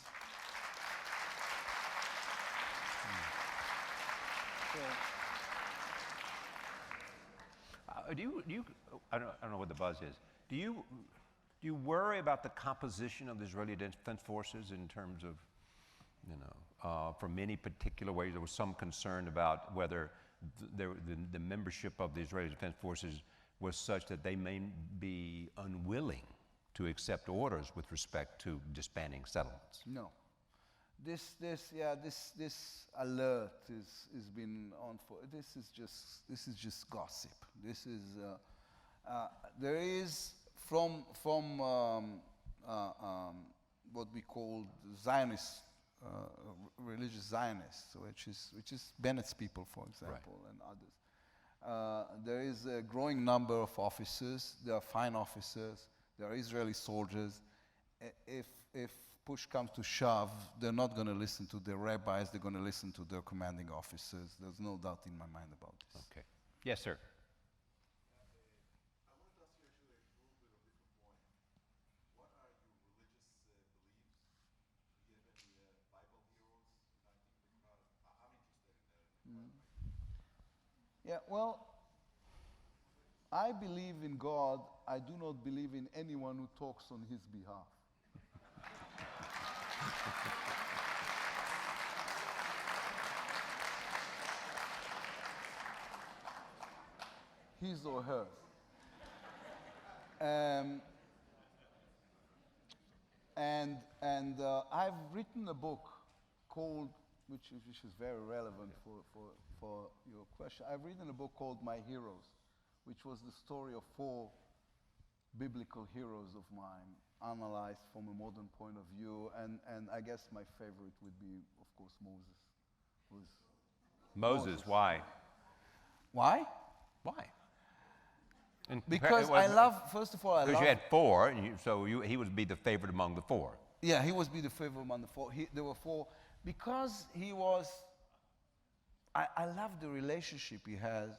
I don't know what the buzz is. Do you worry about the composition of the Israeli Defense Forces in terms of, from any particular ways? There was some concern about whether the membership of the Israeli Defense Forces was such that they may be unwilling to accept orders with respect to disbanding settlements. No. This alert is been on for. This is just gossip. This is there is from what we call Zionist religious Zionists, which is Bennett's people, for example, and others. There is a growing number of officers. They are fine officers. They are Israeli soldiers. If push comes to shove, they're not going to listen to their rabbis. They're going to listen to their commanding officers. There's no doubt in my mind about this. Okay. Yes, sir. I wanted to ask you actually a little bit of a different point. What are your religious beliefs? Do you have any Bible heroes you might think about? I'm interested in that. Yeah, well, I believe in God. I do not believe in anyone who talks on his behalf. His or hers. I've written a book called, which is very relevant for your question. I've written a book called My Heroes, which was the story of 4 biblical heroes of mine, analyzed from a modern point of view. And I guess my favorite would be, of course, Moses. Moses, why? Why? Why? And Because I love, first of all, I love... Because you had 4, and he would be the favorite among the 4. Yeah, he would be the favorite among the 4. There were 4. Because he was... I love the relationship he had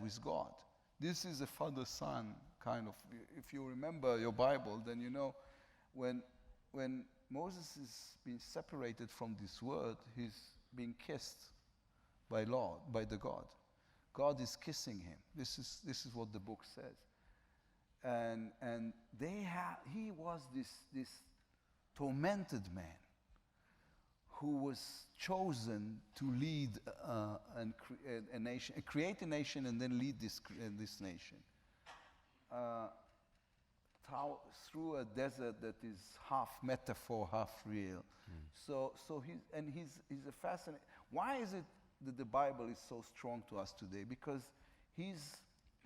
with God. This is a father-son kind of... If you remember your Bible, then you know when Moses is being separated from this world, he's being kissed by the God. God is kissing him. This is what the book says. And he was this tormented man who was chosen to lead and create a nation and then lead this nation through a desert that is half metaphor, half real. So he's a fascinating. Why is it that the Bible is so strong to us today? Because his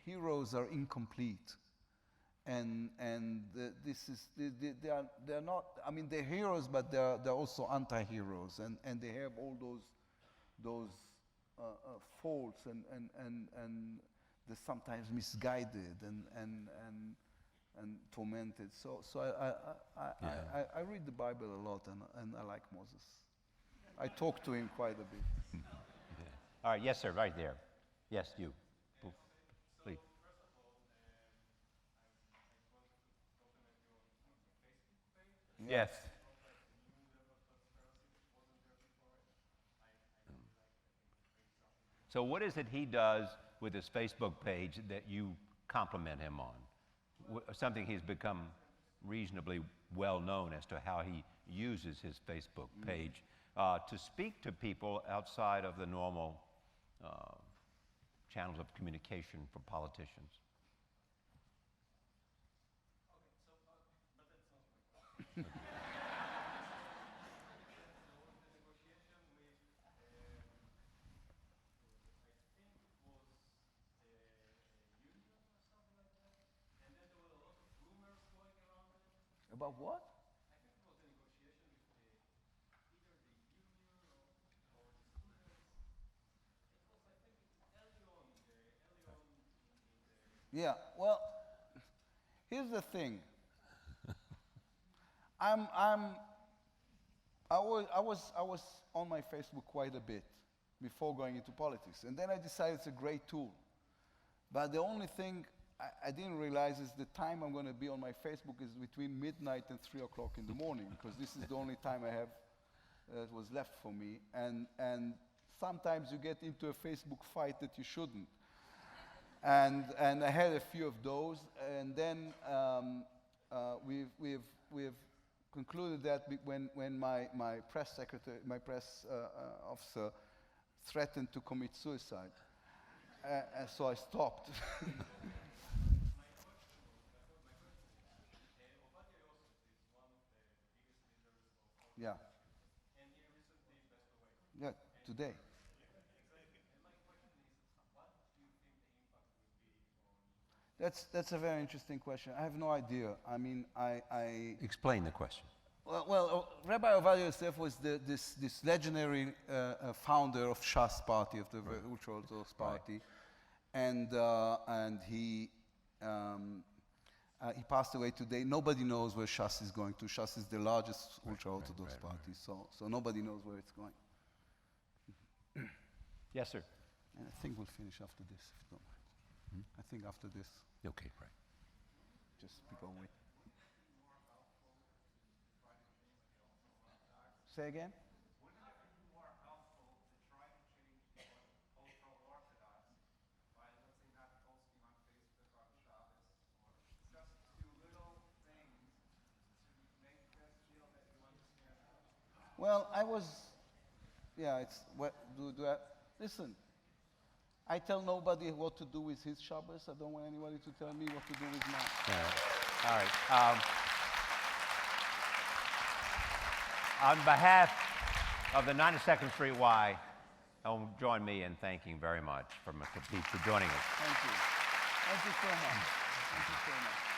heroes are incomplete, and they're not. I mean, they're heroes, but they're also anti-heroes, and they have all those faults, and they're sometimes misguided and tormented. So I read the Bible a lot, and I like Moses. I talk to him quite a bit. All right, yes, sir, right there. Yes, you. Please. Yes. So what is it he does with his Facebook page that you compliment him on? Something he's become reasonably well known as to how he uses his Facebook page to speak to people outside of the normal channels of communication for politicians. About what? Yeah, well, here's the thing. I was on my Facebook quite a bit before going into politics, and then I decided it's a great tool. But the only thing I didn't realize is the time I'm going to be on my Facebook is between midnight and 3 o'clock in the morning, because this is the only time I have that was left for me. And sometimes you get into a Facebook fight that you shouldn't. And I had a few of those, and then we've concluded that when my press secretary, my press officer threatened to commit suicide, and so I stopped. Yeah. Yeah, today. That's a very interesting question. I have no idea. I mean, I Explain the question. well, Rabbi Ovadia Yosef was this legendary founder of Shas party, of the ultra-Orthodox party, and he passed away today. Nobody knows where Shas is going to. Shas is the largest ultra-Orthodox party, so nobody knows where it's going. Yes, sir. And I think we'll finish after this, if you don't mind. I think after this, Okay, right. just people wait. Say again? Wouldn't it be more helpful to try to change the ultra-Orthodox by, let's say, not posting on Facebook on Shabbos, or just do little things to make them feel that you understand them? Well, listen, I tell nobody what to do with his Shabbos. I don't want anybody to tell me what to do with mine. Yeah. All right. On behalf of the 92nd Street Y, join me in thanking very much for Mr. Pete for joining us. Thank you. Thank you so much. Thank you so much.